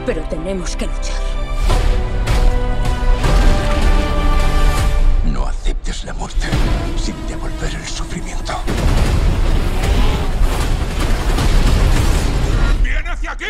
pero tenemos que luchar. No aceptes la muerte sin devolver el sufrimiento. ¡Viene hacia aquí!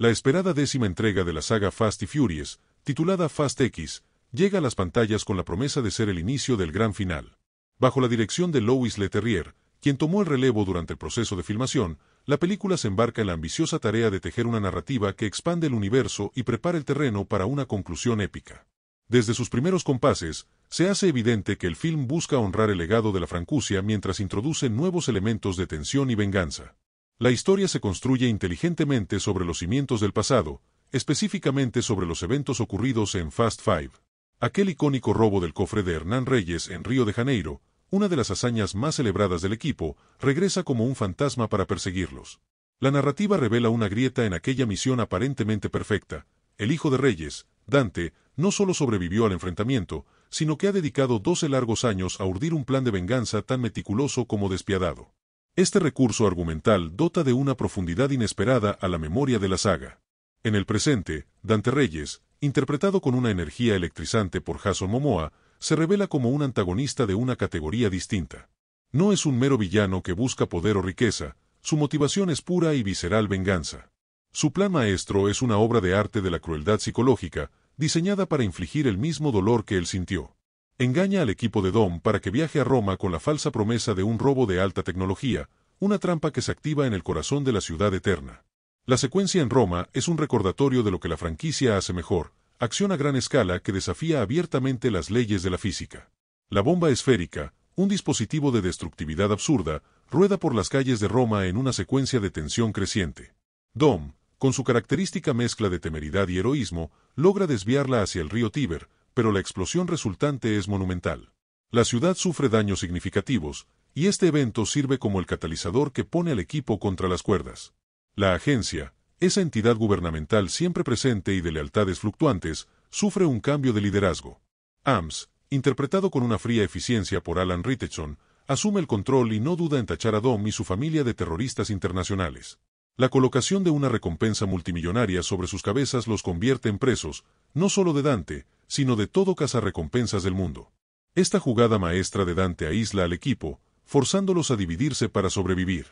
La esperada 10ª entrega de la saga Fast y Furious, titulada Fast X, llega a las pantallas con la promesa de ser el inicio del gran final. Bajo la dirección de Louis Leterrier, quien tomó el relevo durante el proceso de filmación, la película se embarca en la ambiciosa tarea de tejer una narrativa que expande el universo y prepara el terreno para una conclusión épica. Desde sus primeros compases, se hace evidente que el film busca honrar el legado de la franquicia mientras introduce nuevos elementos de tensión y venganza. La historia se construye inteligentemente sobre los cimientos del pasado, específicamente sobre los eventos ocurridos en Fast Five. Aquel icónico robo del cofre de Hernán Reyes en Río de Janeiro, una de las hazañas más celebradas del equipo, regresa como un fantasma para perseguirlos. La narrativa revela una grieta en aquella misión aparentemente perfecta. El hijo de Reyes, Dante, no solo sobrevivió al enfrentamiento, sino que ha dedicado 12 largos años a urdir un plan de venganza tan meticuloso como despiadado. Este recurso argumental dota de una profundidad inesperada a la memoria de la saga. En el presente, Dante Reyes, interpretado con una energía electrizante por Jason Momoa, se revela como un antagonista de una categoría distinta. No es un mero villano que busca poder o riqueza, su motivación es pura y visceral venganza. Su plan maestro es una obra de arte de la crueldad psicológica, diseñada para infligir el mismo dolor que él sintió. Engaña al equipo de Dom para que viaje a Roma con la falsa promesa de un robo de alta tecnología, una trampa que se activa en el corazón de la ciudad eterna. La secuencia en Roma es un recordatorio de lo que la franquicia hace mejor, acción a gran escala que desafía abiertamente las leyes de la física. La bomba esférica, un dispositivo de destructividad absurda, rueda por las calles de Roma en una secuencia de tensión creciente. Dom, con su característica mezcla de temeridad y heroísmo, logra desviarla hacia el río Tíber, pero la explosión resultante es monumental. La ciudad sufre daños significativos, y este evento sirve como el catalizador que pone al equipo contra las cuerdas. La agencia, esa entidad gubernamental siempre presente y de lealtades fluctuantes, sufre un cambio de liderazgo. AMS, interpretado con una fría eficiencia por Alan Ritchson, asume el control y no duda en tachar a Dom y su familia de terroristas internacionales. La colocación de una recompensa multimillonaria sobre sus cabezas los convierte en presos, no solo de Dante, sino de todo cazarrecompensas del mundo. Esta jugada maestra de Dante aísla al equipo, forzándolos a dividirse para sobrevivir.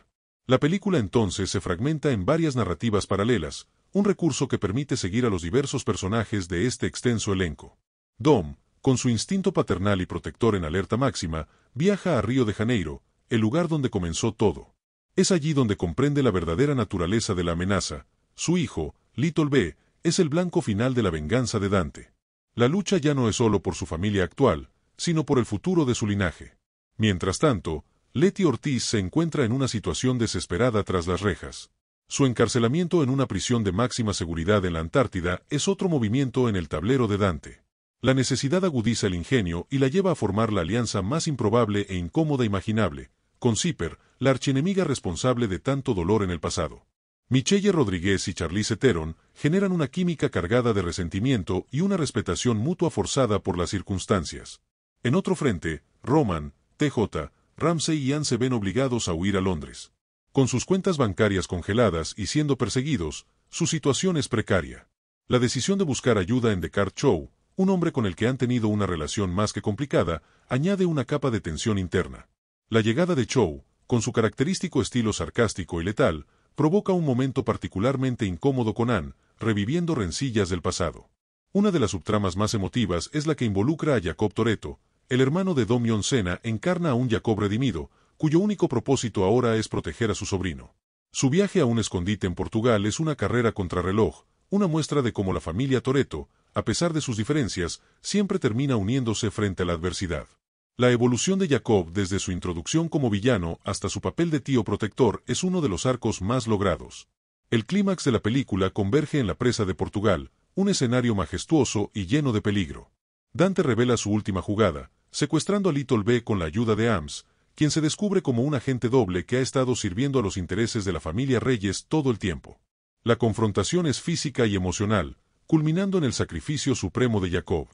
La película entonces se fragmenta en varias narrativas paralelas, un recurso que permite seguir a los diversos personajes de este extenso elenco. Dom, con su instinto paternal y protector en alerta máxima, viaja a Río de Janeiro, el lugar donde comenzó todo. Es allí donde comprende la verdadera naturaleza de la amenaza. Su hijo, Little B, es el blanco final de la venganza de Dante. La lucha ya no es solo por su familia actual, sino por el futuro de su linaje. Mientras tanto, Letty Ortiz se encuentra en una situación desesperada tras las rejas. Su encarcelamiento en una prisión de máxima seguridad en la Antártida es otro movimiento en el tablero de Dante. La necesidad agudiza el ingenio y la lleva a formar la alianza más improbable e incómoda imaginable, con Zipper, la archienemiga responsable de tanto dolor en el pasado. Michelle Rodríguez y Charlize Theron generan una química cargada de resentimiento y una respetación mutua forzada por las circunstancias. En otro frente, Roman, TJ, Ramsey y Ann se ven obligados a huir a Londres. Con sus cuentas bancarias congeladas y siendo perseguidos, su situación es precaria. La decisión de buscar ayuda en Descartes Chow, un hombre con el que han tenido una relación más que complicada, añade una capa de tensión interna. La llegada de Chow, con su característico estilo sarcástico y letal, provoca un momento particularmente incómodo con Ann, reviviendo rencillas del pasado. Una de las subtramas más emotivas es la que involucra a Jacob Toretto. El hermano de Dom John Cena encarna a un Jacob redimido, cuyo único propósito ahora es proteger a su sobrino. Su viaje a un escondite en Portugal es una carrera contrarreloj, una muestra de cómo la familia Toretto, a pesar de sus diferencias, siempre termina uniéndose frente a la adversidad. La evolución de Jacob desde su introducción como villano hasta su papel de tío protector es uno de los arcos más logrados. El clímax de la película converge en la presa de Portugal, un escenario majestuoso y lleno de peligro. Dante revela su última jugada, secuestrando a Little B con la ayuda de AMS, quien se descubre como un agente doble que ha estado sirviendo a los intereses de la familia Reyes todo el tiempo. La confrontación es física y emocional, culminando en el sacrificio supremo de Jacob.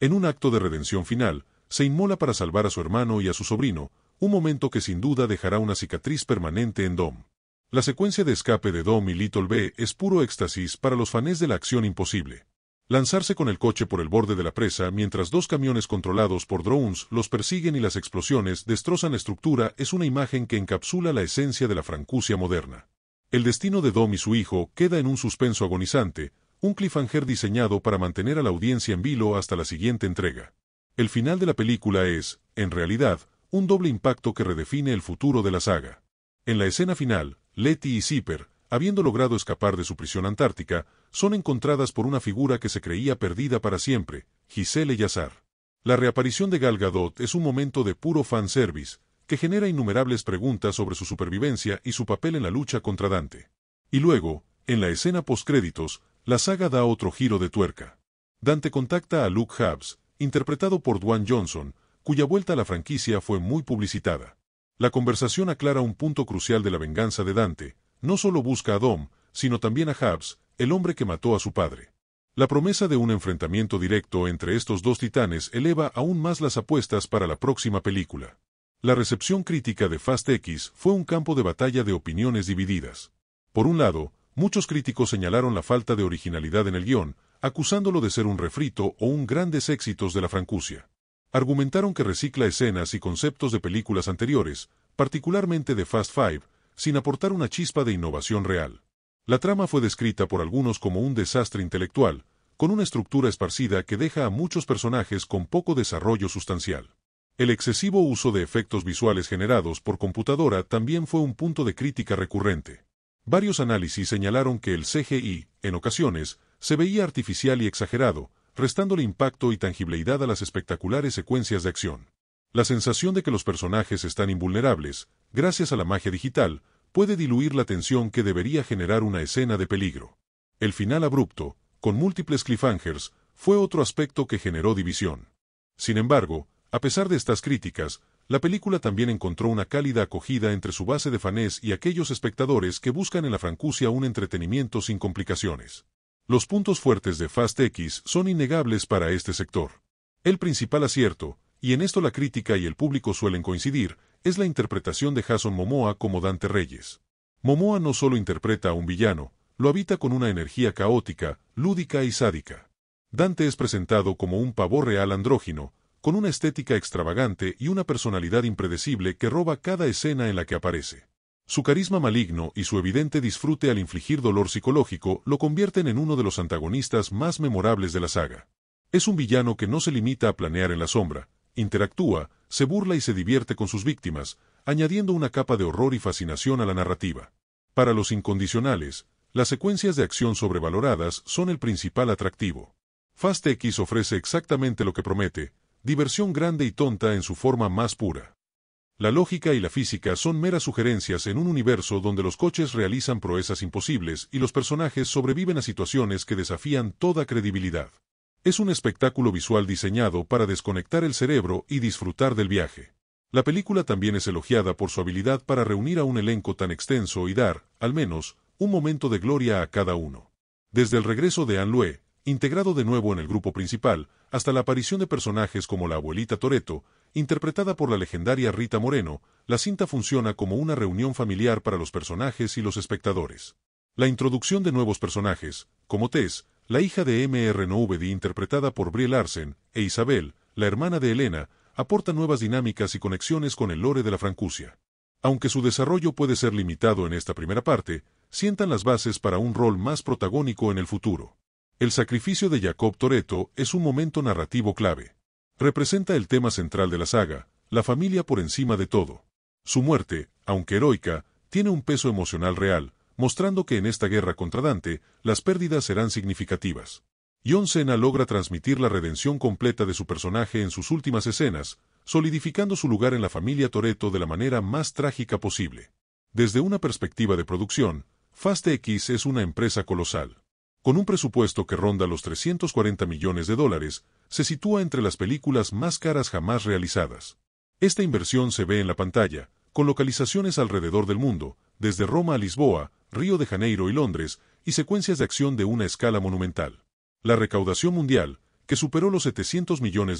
En un acto de redención final, se inmola para salvar a su hermano y a su sobrino, un momento que sin duda dejará una cicatriz permanente en Dom. La secuencia de escape de Dom y Little B es puro éxtasis para los fans de la acción imposible. Lanzarse con el coche por el borde de la presa mientras dos camiones controlados por drones los persiguen y las explosiones destrozan la estructura es una imagen que encapsula la esencia de la franquicia moderna. El destino de Dom y su hijo queda en un suspenso agonizante, un cliffhanger diseñado para mantener a la audiencia en vilo hasta la siguiente entrega. El final de la película es, en realidad, un doble impacto que redefine el futuro de la saga. En la escena final, Letty y Zipper, habiendo logrado escapar de su prisión antártica, son encontradas por una figura que se creía perdida para siempre, Giselle Yazar. La reaparición de Gal Gadot es un momento de puro fanservice, que genera innumerables preguntas sobre su supervivencia y su papel en la lucha contra Dante. Y luego, en la escena postcréditos, la saga da otro giro de tuerca. Dante contacta a Luke Hobbs, interpretado por Dwayne Johnson, cuya vuelta a la franquicia fue muy publicitada. La conversación aclara un punto crucial de la venganza de Dante. No solo busca a Dom, sino también a Hobbs, el hombre que mató a su padre. La promesa de un enfrentamiento directo entre estos dos titanes eleva aún más las apuestas para la próxima película. La recepción crítica de Fast X fue un campo de batalla de opiniones divididas. Por un lado, muchos críticos señalaron la falta de originalidad en el guión, acusándolo de ser un refrito o un grandes éxitos de la franquicia. Argumentaron que recicla escenas y conceptos de películas anteriores, particularmente de Fast Five, sin aportar una chispa de innovación real. La trama fue descrita por algunos como un desastre intelectual, con una estructura esparcida que deja a muchos personajes con poco desarrollo sustancial. El excesivo uso de efectos visuales generados por computadora también fue un punto de crítica recurrente. Varios análisis señalaron que el CGI, en ocasiones, se veía artificial y exagerado, restándole impacto y tangibilidad a las espectaculares secuencias de acción. La sensación de que los personajes están invulnerables, gracias a la magia digital, puede diluir la tensión que debería generar una escena de peligro. El final abrupto, con múltiples cliffhangers, fue otro aspecto que generó división. Sin embargo, a pesar de estas críticas, la película también encontró una cálida acogida entre su base de fans y aquellos espectadores que buscan en la franquicia un entretenimiento sin complicaciones. Los puntos fuertes de Fast X son innegables para este sector. El principal acierto, y en esto la crítica y el público suelen coincidir, es la interpretación de Jason Momoa como Dante Reyes. Momoa no solo interpreta a un villano, lo habita con una energía caótica, lúdica y sádica. Dante es presentado como un pavo real andrógino, con una estética extravagante y una personalidad impredecible que roba cada escena en la que aparece. Su carisma maligno y su evidente disfrute al infligir dolor psicológico lo convierten en uno de los antagonistas más memorables de la saga. Es un villano que no se limita a planear en la sombra, interactúa, se burla y se divierte con sus víctimas, añadiendo una capa de horror y fascinación a la narrativa. Para los incondicionales, las secuencias de acción sobrevaloradas son el principal atractivo. Fast X ofrece exactamente lo que promete, diversión grande y tonta en su forma más pura. La lógica y la física son meras sugerencias en un universo donde los coches realizan proezas imposibles y los personajes sobreviven a situaciones que desafían toda credibilidad. Es un espectáculo visual diseñado para desconectar el cerebro y disfrutar del viaje. La película también es elogiada por su habilidad para reunir a un elenco tan extenso y dar, al menos, un momento de gloria a cada uno. Desde el regreso de Anne Lue, integrado de nuevo en el grupo principal, hasta la aparición de personajes como la abuelita Toretto, interpretada por la legendaria Rita Moreno, la cinta funciona como una reunión familiar para los personajes y los espectadores. La introducción de nuevos personajes, como Tess, la hija de Mr. Novedy interpretada por Brie Larson, e Isabel, la hermana de Elena, aporta nuevas dinámicas y conexiones con el lore de la franquicia. Aunque su desarrollo puede ser limitado en esta primera parte, sientan las bases para un rol más protagónico en el futuro. El sacrificio de Jacob Toretto es un momento narrativo clave. Representa el tema central de la saga, la familia por encima de todo. Su muerte, aunque heroica, tiene un peso emocional real, mostrando que en esta guerra contra Dante, las pérdidas serán significativas. John Cena logra transmitir la redención completa de su personaje en sus últimas escenas, solidificando su lugar en la familia Toretto de la manera más trágica posible. Desde una perspectiva de producción, Fast X es una empresa colosal. Con un presupuesto que ronda los $340 millones, se sitúa entre las películas más caras jamás realizadas. Esta inversión se ve en la pantalla, con localizaciones alrededor del mundo, desde Roma a Lisboa, Río de Janeiro y Londres, y secuencias de acción de una escala monumental. La recaudación mundial, que superó los $700 millones,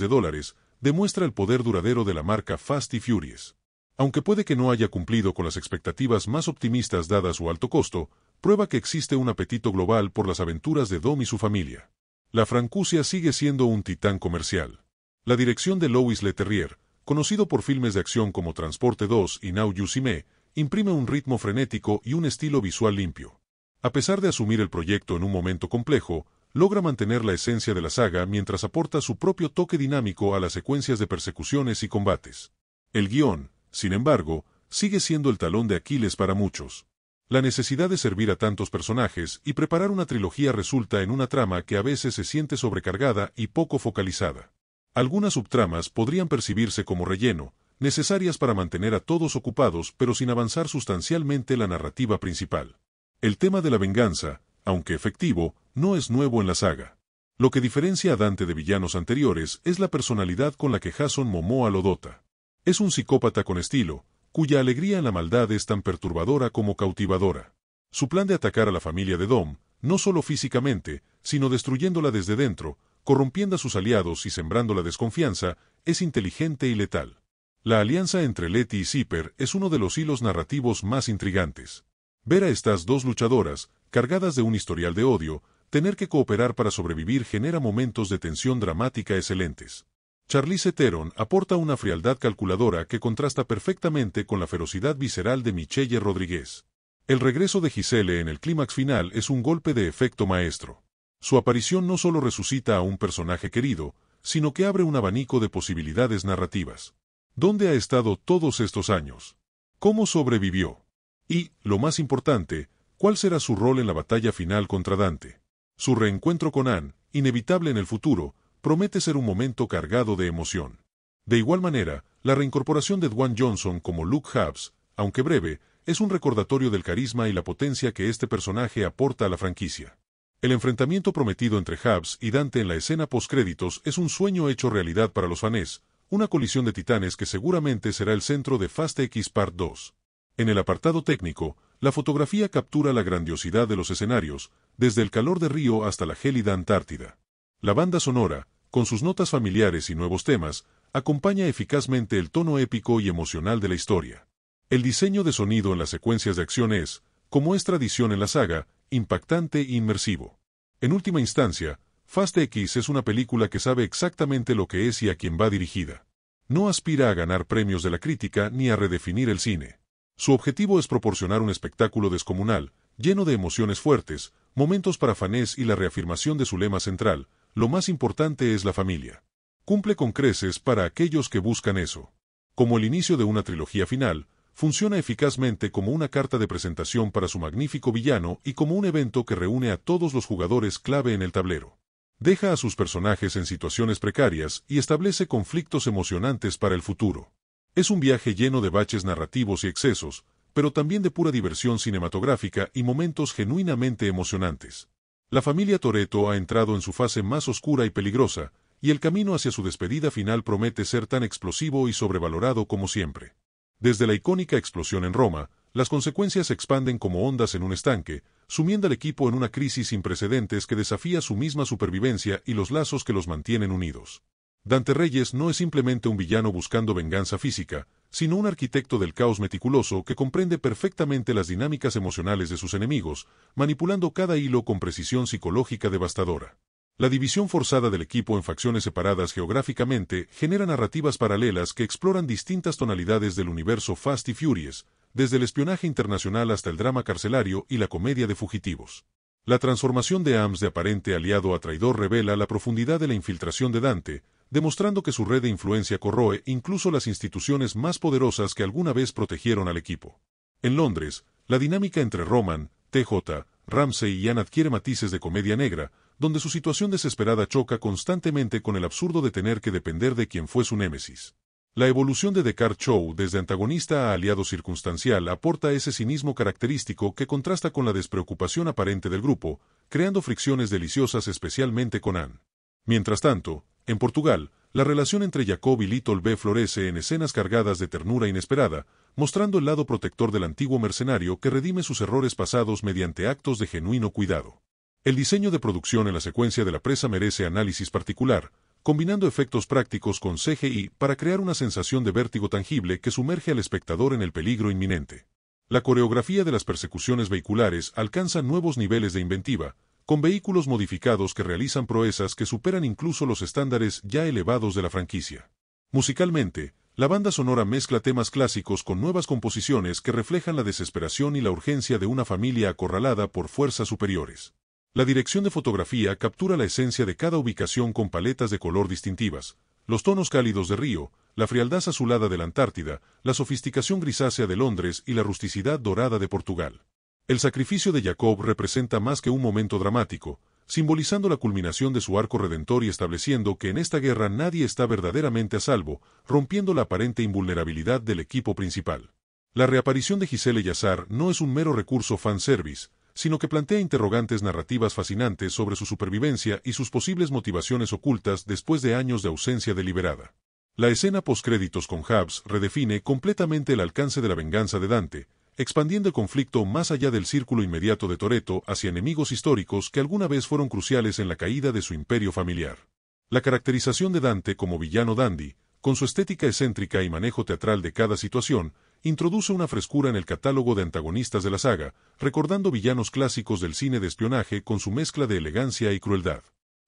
demuestra el poder duradero de la marca Fast y Furious. Aunque puede que no haya cumplido con las expectativas más optimistas dadas su alto costo, prueba que existe un apetito global por las aventuras de Dom y su familia. La franquicia sigue siendo un titán comercial. La dirección de Louis Leterrier, conocido por filmes de acción como Transporte 2 y Now You See Me, imprime un ritmo frenético y un estilo visual limpio. A pesar de asumir el proyecto en un momento complejo, logra mantener la esencia de la saga mientras aporta su propio toque dinámico a las secuencias de persecuciones y combates. El guión, sin embargo, sigue siendo el talón de Aquiles para muchos. La necesidad de servir a tantos personajes y preparar una trilogía resulta en una trama que a veces se siente sobrecargada y poco focalizada. Algunas subtramas podrían percibirse como relleno, necesarias para mantener a todos ocupados pero sin avanzar sustancialmente la narrativa principal. El tema de la venganza, aunque efectivo, no es nuevo en la saga. Lo que diferencia a Dante de villanos anteriores es la personalidad con la que Jason Momoa lo dota. Es un psicópata con estilo, cuya alegría en la maldad es tan perturbadora como cautivadora. Su plan de atacar a la familia de Dom, no solo físicamente, sino destruyéndola desde dentro, corrompiendo a sus aliados y sembrando la desconfianza, es inteligente y letal. La alianza entre Letty y Zipper es uno de los hilos narrativos más intrigantes. Ver a estas dos luchadoras, cargadas de un historial de odio, tener que cooperar para sobrevivir genera momentos de tensión dramática excelentes. Charlize Theron aporta una frialdad calculadora que contrasta perfectamente con la ferocidad visceral de Michelle Rodríguez. El regreso de Giselle en el clímax final es un golpe de efecto maestro. Su aparición no solo resucita a un personaje querido, sino que abre un abanico de posibilidades narrativas. ¿Dónde ha estado todos estos años? ¿Cómo sobrevivió? Y, lo más importante, ¿cuál será su rol en la batalla final contra Dante? Su reencuentro con Anne, inevitable en el futuro, promete ser un momento cargado de emoción. De igual manera, la reincorporación de Dwayne Johnson como Luke Hobbs, aunque breve, es un recordatorio del carisma y la potencia que este personaje aporta a la franquicia. El enfrentamiento prometido entre Hobbs y Dante en la escena postcréditos es un sueño hecho realidad para los fans, una colisión de titanes que seguramente será el centro de Fast X Part 2. En el apartado técnico, la fotografía captura la grandiosidad de los escenarios, desde el calor de Río hasta la gélida Antártida. La banda sonora, con sus notas familiares y nuevos temas, acompaña eficazmente el tono épico y emocional de la historia. El diseño de sonido en las secuencias de acción es, como es tradición en la saga, impactante e inmersivo. En última instancia, Fast X es una película que sabe exactamente lo que es y a quién va dirigida. No aspira a ganar premios de la crítica ni a redefinir el cine. Su objetivo es proporcionar un espectáculo descomunal, lleno de emociones fuertes, momentos para fans y la reafirmación de su lema central: lo más importante es la familia. Cumple con creces para aquellos que buscan eso. Como el inicio de una trilogía final, funciona eficazmente como una carta de presentación para su magnífico villano y como un evento que reúne a todos los jugadores clave en el tablero. Deja a sus personajes en situaciones precarias y establece conflictos emocionantes para el futuro. Es un viaje lleno de baches narrativos y excesos, pero también de pura diversión cinematográfica y momentos genuinamente emocionantes. La familia Toretto ha entrado en su fase más oscura y peligrosa, y el camino hacia su despedida final promete ser tan explosivo y sobrevalorado como siempre. Desde la icónica explosión en Roma, las consecuencias se expanden como ondas en un estanque, sumiendo al equipo en una crisis sin precedentes que desafía su misma supervivencia y los lazos que los mantienen unidos. Dante Reyes no es simplemente un villano buscando venganza física, sino un arquitecto del caos meticuloso que comprende perfectamente las dinámicas emocionales de sus enemigos, manipulando cada hilo con precisión psicológica devastadora. La división forzada del equipo en facciones separadas geográficamente genera narrativas paralelas que exploran distintas tonalidades del universo Fast y Furious, desde el espionaje internacional hasta el drama carcelario y la comedia de fugitivos. La transformación de Ams de aparente aliado a traidor revela la profundidad de la infiltración de Dante, demostrando que su red de influencia corroe incluso las instituciones más poderosas que alguna vez protegieron al equipo. En Londres, la dinámica entre Roman, TJ, Ramsey y Anne adquiere matices de comedia negra, donde su situación desesperada choca constantemente con el absurdo de tener que depender de quien fue su némesis. La evolución de Descartes Chow desde antagonista a aliado circunstancial aporta ese cinismo característico que contrasta con la despreocupación aparente del grupo, creando fricciones deliciosas especialmente con Anne. Mientras tanto, en Portugal, la relación entre Jacob y Little B florece en escenas cargadas de ternura inesperada, mostrando el lado protector del antiguo mercenario que redime sus errores pasados mediante actos de genuino cuidado. El diseño de producción en la secuencia de la presa merece análisis particular, combinando efectos prácticos con CGI para crear una sensación de vértigo tangible que sumerge al espectador en el peligro inminente. La coreografía de las persecuciones vehiculares alcanza nuevos niveles de inventiva, con vehículos modificados que realizan proezas que superan incluso los estándares ya elevados de la franquicia. Musicalmente, la banda sonora mezcla temas clásicos con nuevas composiciones que reflejan la desesperación y la urgencia de una familia acorralada por fuerzas superiores. La dirección de fotografía captura la esencia de cada ubicación con paletas de color distintivas, los tonos cálidos de Río, la frialdad azulada de la Antártida, la sofisticación grisácea de Londres y la rusticidad dorada de Portugal. El sacrificio de Jacob representa más que un momento dramático, simbolizando la culminación de su arco redentor y estableciendo que en esta guerra nadie está verdaderamente a salvo, rompiendo la aparente invulnerabilidad del equipo principal. La reaparición de Giselle Yazar no es un mero recurso fanservice, sino que plantea interrogantes narrativas fascinantes sobre su supervivencia y sus posibles motivaciones ocultas después de años de ausencia deliberada. La escena postcréditos con Hobbs redefine completamente el alcance de la venganza de Dante, expandiendo el conflicto más allá del círculo inmediato de Toretto hacia enemigos históricos que alguna vez fueron cruciales en la caída de su imperio familiar. La caracterización de Dante como villano dandy, con su estética excéntrica y manejo teatral de cada situación, introduce una frescura en el catálogo de antagonistas de la saga, recordando villanos clásicos del cine de espionaje con su mezcla de elegancia y crueldad.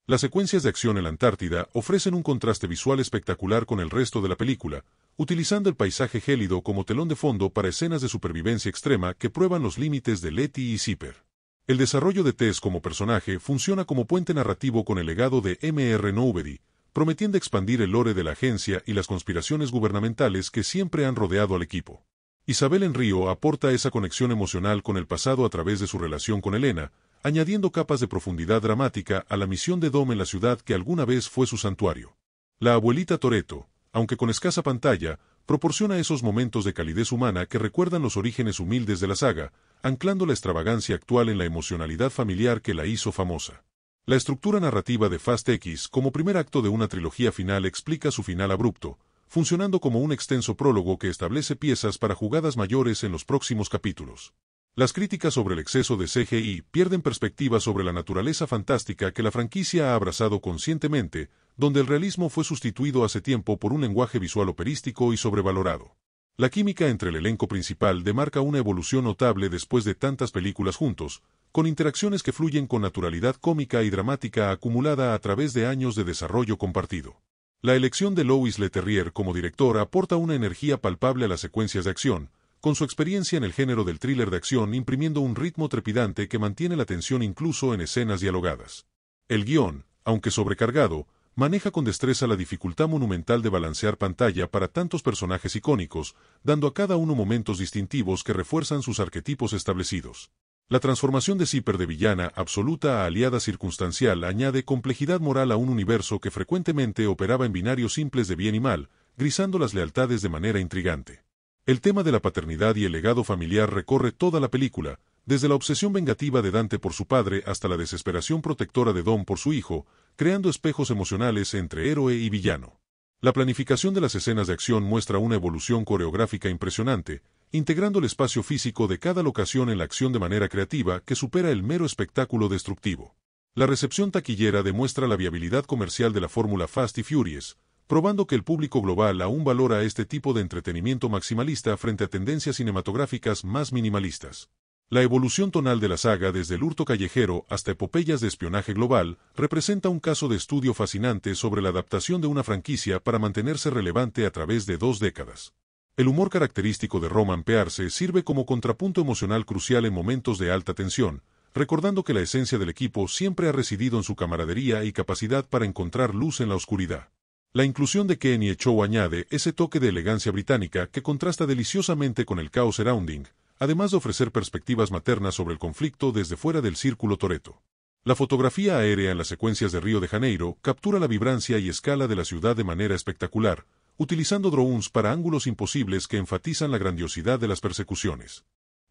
Las secuencias de acción en la Antártida ofrecen un contraste visual espectacular con el resto de la película, utilizando el paisaje gélido como telón de fondo para escenas de supervivencia extrema que prueban los límites de Letty y Zipper. El desarrollo de Tess como personaje funciona como puente narrativo con el legado de M.R. Nobody, prometiendo expandir el lore de la agencia y las conspiraciones gubernamentales que siempre han rodeado al equipo. Isabel en Río aporta esa conexión emocional con el pasado a través de su relación con Elena, añadiendo capas de profundidad dramática a la misión de Dom en la ciudad que alguna vez fue su santuario. La abuelita Toretto, aunque con escasa pantalla, proporciona esos momentos de calidez humana que recuerdan los orígenes humildes de la saga, anclando la extravagancia actual en la emocionalidad familiar que la hizo famosa. La estructura narrativa de Fast X como primer acto de una trilogía final explica su final abrupto, funcionando como un extenso prólogo que establece piezas para jugadas mayores en los próximos capítulos. Las críticas sobre el exceso de CGI pierden perspectiva sobre la naturaleza fantástica que la franquicia ha abrazado conscientemente, donde el realismo fue sustituido hace tiempo por un lenguaje visual operístico y sobrevalorado. La química entre el elenco principal demarca una evolución notable después de tantas películas juntos, con interacciones que fluyen con naturalidad cómica y dramática acumulada a través de años de desarrollo compartido. La elección de Lois Leterrier como director aporta una energía palpable a las secuencias de acción, con su experiencia en el género del thriller de acción imprimiendo un ritmo trepidante que mantiene la tensión incluso en escenas dialogadas. El guión, aunque sobrecargado, maneja con destreza la dificultad monumental de balancear pantalla para tantos personajes icónicos, dando a cada uno momentos distintivos que refuerzan sus arquetipos establecidos. La transformación de Zipper de villana absoluta a aliada circunstancial añade complejidad moral a un universo que frecuentemente operaba en binarios simples de bien y mal, grisando las lealtades de manera intrigante. El tema de la paternidad y el legado familiar recorre toda la película, desde la obsesión vengativa de Dante por su padre hasta la desesperación protectora de Dom por su hijo, creando espejos emocionales entre héroe y villano. La planificación de las escenas de acción muestra una evolución coreográfica impresionante, integrando el espacio físico de cada locación en la acción de manera creativa que supera el mero espectáculo destructivo. La recepción taquillera demuestra la viabilidad comercial de la fórmula Fast y Furious, probando que el público global aún valora este tipo de entretenimiento maximalista frente a tendencias cinematográficas más minimalistas. La evolución tonal de la saga desde el hurto callejero hasta epopeyas de espionaje global representa un caso de estudio fascinante sobre la adaptación de una franquicia para mantenerse relevante a través de 2 décadas. El humor característico de Roman Pearce sirve como contrapunto emocional crucial en momentos de alta tensión, recordando que la esencia del equipo siempre ha residido en su camaradería y capacidad para encontrar luz en la oscuridad. La inclusión de Kenny Echou añade ese toque de elegancia británica que contrasta deliciosamente con el caos surrounding, además de ofrecer perspectivas maternas sobre el conflicto desde fuera del círculo Toretto. La fotografía aérea en las secuencias de Río de Janeiro captura la vibrancia y escala de la ciudad de manera espectacular, utilizando drones para ángulos imposibles que enfatizan la grandiosidad de las persecuciones.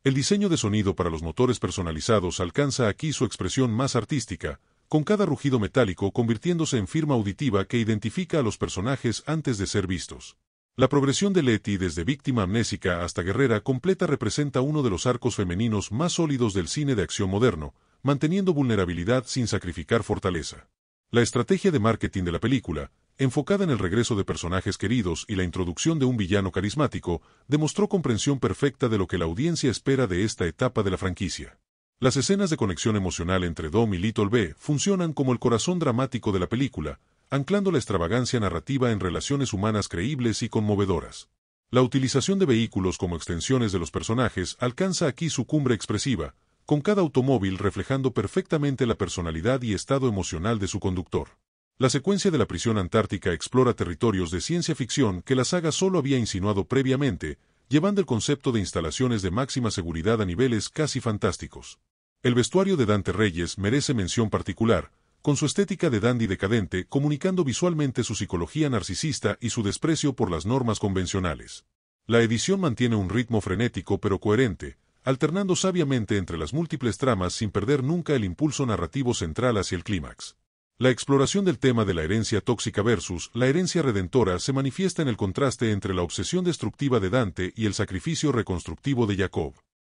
El diseño de sonido para los motores personalizados alcanza aquí su expresión más artística, con cada rugido metálico convirtiéndose en firma auditiva que identifica a los personajes antes de ser vistos. La progresión de Letty desde víctima amnésica hasta guerrera completa representa uno de los arcos femeninos más sólidos del cine de acción moderno, manteniendo vulnerabilidad sin sacrificar fortaleza. La estrategia de marketing de la película, enfocada en el regreso de personajes queridos y la introducción de un villano carismático, demostró comprensión perfecta de lo que la audiencia espera de esta etapa de la franquicia. Las escenas de conexión emocional entre Dom y Little B funcionan como el corazón dramático de la película, anclando la extravagancia narrativa en relaciones humanas creíbles y conmovedoras. La utilización de vehículos como extensiones de los personajes alcanza aquí su cumbre expresiva, con cada automóvil reflejando perfectamente la personalidad y estado emocional de su conductor. La secuencia de la prisión antártica explora territorios de ciencia ficción que la saga solo había insinuado previamente, llevando el concepto de instalaciones de máxima seguridad a niveles casi fantásticos. El vestuario de Dante Reyes merece mención particular, con su estética de dandy decadente comunicando visualmente su psicología narcisista y su desprecio por las normas convencionales. La edición mantiene un ritmo frenético pero coherente, alternando sabiamente entre las múltiples tramas sin perder nunca el impulso narrativo central hacia el clímax. La exploración del tema de la herencia tóxica versus la herencia redentora se manifiesta en el contraste entre la obsesión destructiva de Dante y el sacrificio reconstructivo de Jacob.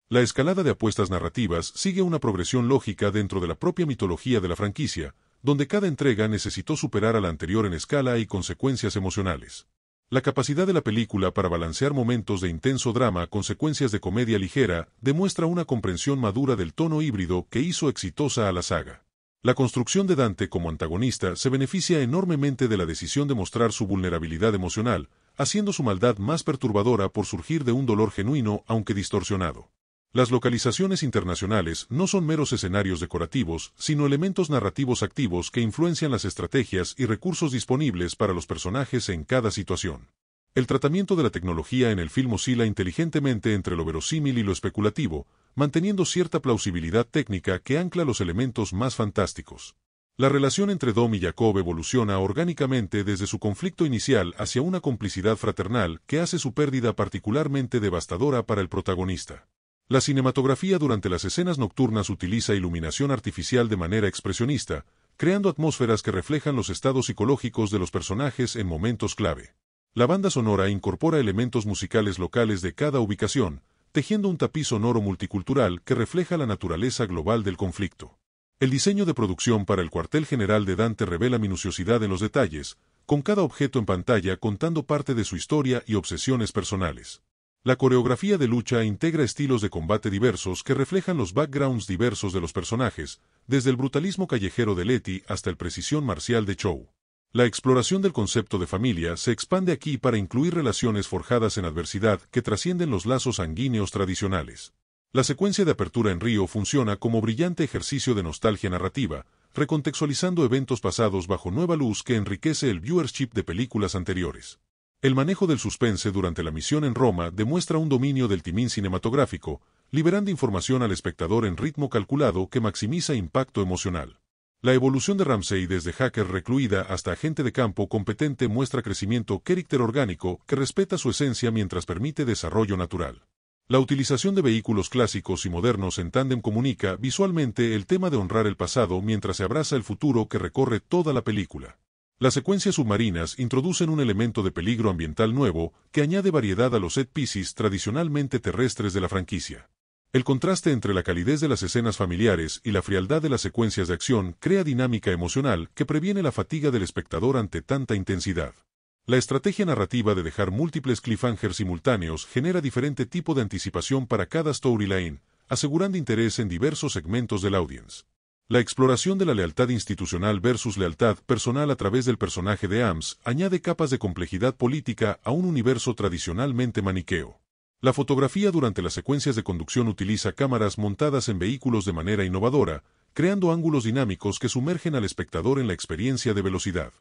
La escalada de apuestas narrativas sigue una progresión lógica dentro de la propia mitología de la franquicia, donde cada entrega necesitó superar a la anterior en escala y consecuencias emocionales. La capacidad de la película para balancear momentos de intenso drama con secuencias de comedia ligera demuestra una comprensión madura del tono híbrido que hizo exitosa a la saga. La construcción de Dante como antagonista se beneficia enormemente de la decisión de mostrar su vulnerabilidad emocional, haciendo su maldad más perturbadora por surgir de un dolor genuino aunque distorsionado. Las localizaciones internacionales no son meros escenarios decorativos, sino elementos narrativos activos que influencian las estrategias y recursos disponibles para los personajes en cada situación. El tratamiento de la tecnología en el film oscila inteligentemente entre lo verosímil y lo especulativo, manteniendo cierta plausibilidad técnica que ancla los elementos más fantásticos. La relación entre Dom y Jacob evoluciona orgánicamente desde su conflicto inicial hacia una complicidad fraternal que hace su pérdida particularmente devastadora para el protagonista. La cinematografía durante las escenas nocturnas utiliza iluminación artificial de manera expresionista, creando atmósferas que reflejan los estados psicológicos de los personajes en momentos clave. La banda sonora incorpora elementos musicales locales de cada ubicación, tejiendo un tapiz sonoro multicultural que refleja la naturaleza global del conflicto. El diseño de producción para el cuartel general de Dante revela minuciosidad en los detalles, con cada objeto en pantalla contando parte de su historia y obsesiones personales. La coreografía de lucha integra estilos de combate diversos que reflejan los backgrounds diversos de los personajes, desde el brutalismo callejero de Letty hasta el precisión marcial de Chow. La exploración del concepto de familia se expande aquí para incluir relaciones forjadas en adversidad que trascienden los lazos sanguíneos tradicionales. La secuencia de apertura en Río funciona como brillante ejercicio de nostalgia narrativa, recontextualizando eventos pasados bajo nueva luz que enriquece el viewership de películas anteriores. El manejo del suspense durante la misión en Roma demuestra un dominio del timing cinematográfico, liberando información al espectador en ritmo calculado que maximiza impacto emocional. La evolución de Ramsey desde hacker recluida hasta agente de campo competente muestra crecimiento carácter orgánico que respeta su esencia mientras permite desarrollo natural. La utilización de vehículos clásicos y modernos en tándem comunica visualmente el tema de honrar el pasado mientras se abraza el futuro que recorre toda la película. Las secuencias submarinas introducen un elemento de peligro ambiental nuevo que añade variedad a los set pieces tradicionalmente terrestres de la franquicia. El contraste entre la calidez de las escenas familiares y la frialdad de las secuencias de acción crea dinámica emocional que previene la fatiga del espectador ante tanta intensidad. La estrategia narrativa de dejar múltiples cliffhangers simultáneos genera diferente tipo de anticipación para cada storyline, asegurando interés en diversos segmentos del audience. La exploración de la lealtad institucional versus lealtad personal a través del personaje de Ams añade capas de complejidad política a un universo tradicionalmente maniqueo. La fotografía durante las secuencias de conducción utiliza cámaras montadas en vehículos de manera innovadora, creando ángulos dinámicos que sumergen al espectador en la experiencia de velocidad.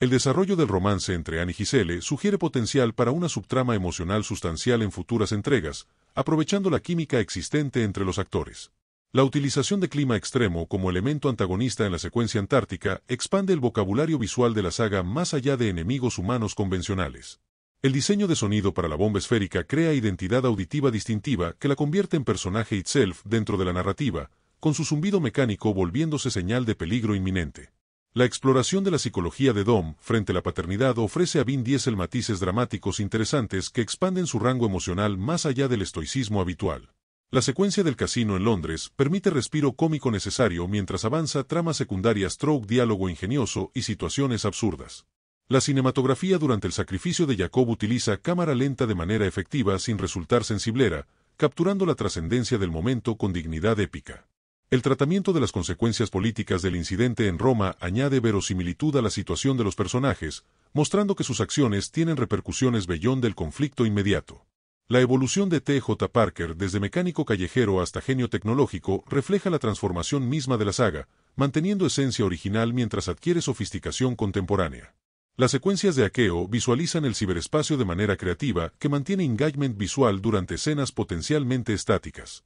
El desarrollo del romance entre Anne y Giselle sugiere potencial para una subtrama emocional sustancial en futuras entregas, aprovechando la química existente entre los actores. La utilización de clima extremo como elemento antagonista en la secuencia antártica expande el vocabulario visual de la saga más allá de enemigos humanos convencionales. El diseño de sonido para la bomba esférica crea identidad auditiva distintiva que la convierte en personaje itself dentro de la narrativa, con su zumbido mecánico volviéndose señal de peligro inminente. La exploración de la psicología de Dom frente a la paternidad ofrece a Vin Diesel matices dramáticos interesantes que expanden su rango emocional más allá del estoicismo habitual. La secuencia del casino en Londres permite respiro cómico necesario mientras avanza tramas secundarias stroke diálogo ingenioso y situaciones absurdas. La cinematografía durante el sacrificio de Jacob utiliza cámara lenta de manera efectiva sin resultar sensiblera, capturando la trascendencia del momento con dignidad épica. El tratamiento de las consecuencias políticas del incidente en Roma añade verosimilitud a la situación de los personajes, mostrando que sus acciones tienen repercusiones beyond del conflicto inmediato. La evolución de T.J. Parker desde mecánico callejero hasta genio tecnológico refleja la transformación misma de la saga, manteniendo esencia original mientras adquiere sofisticación contemporánea. Las secuencias de hackeo visualizan el ciberespacio de manera creativa que mantiene engagement visual durante escenas potencialmente estáticas.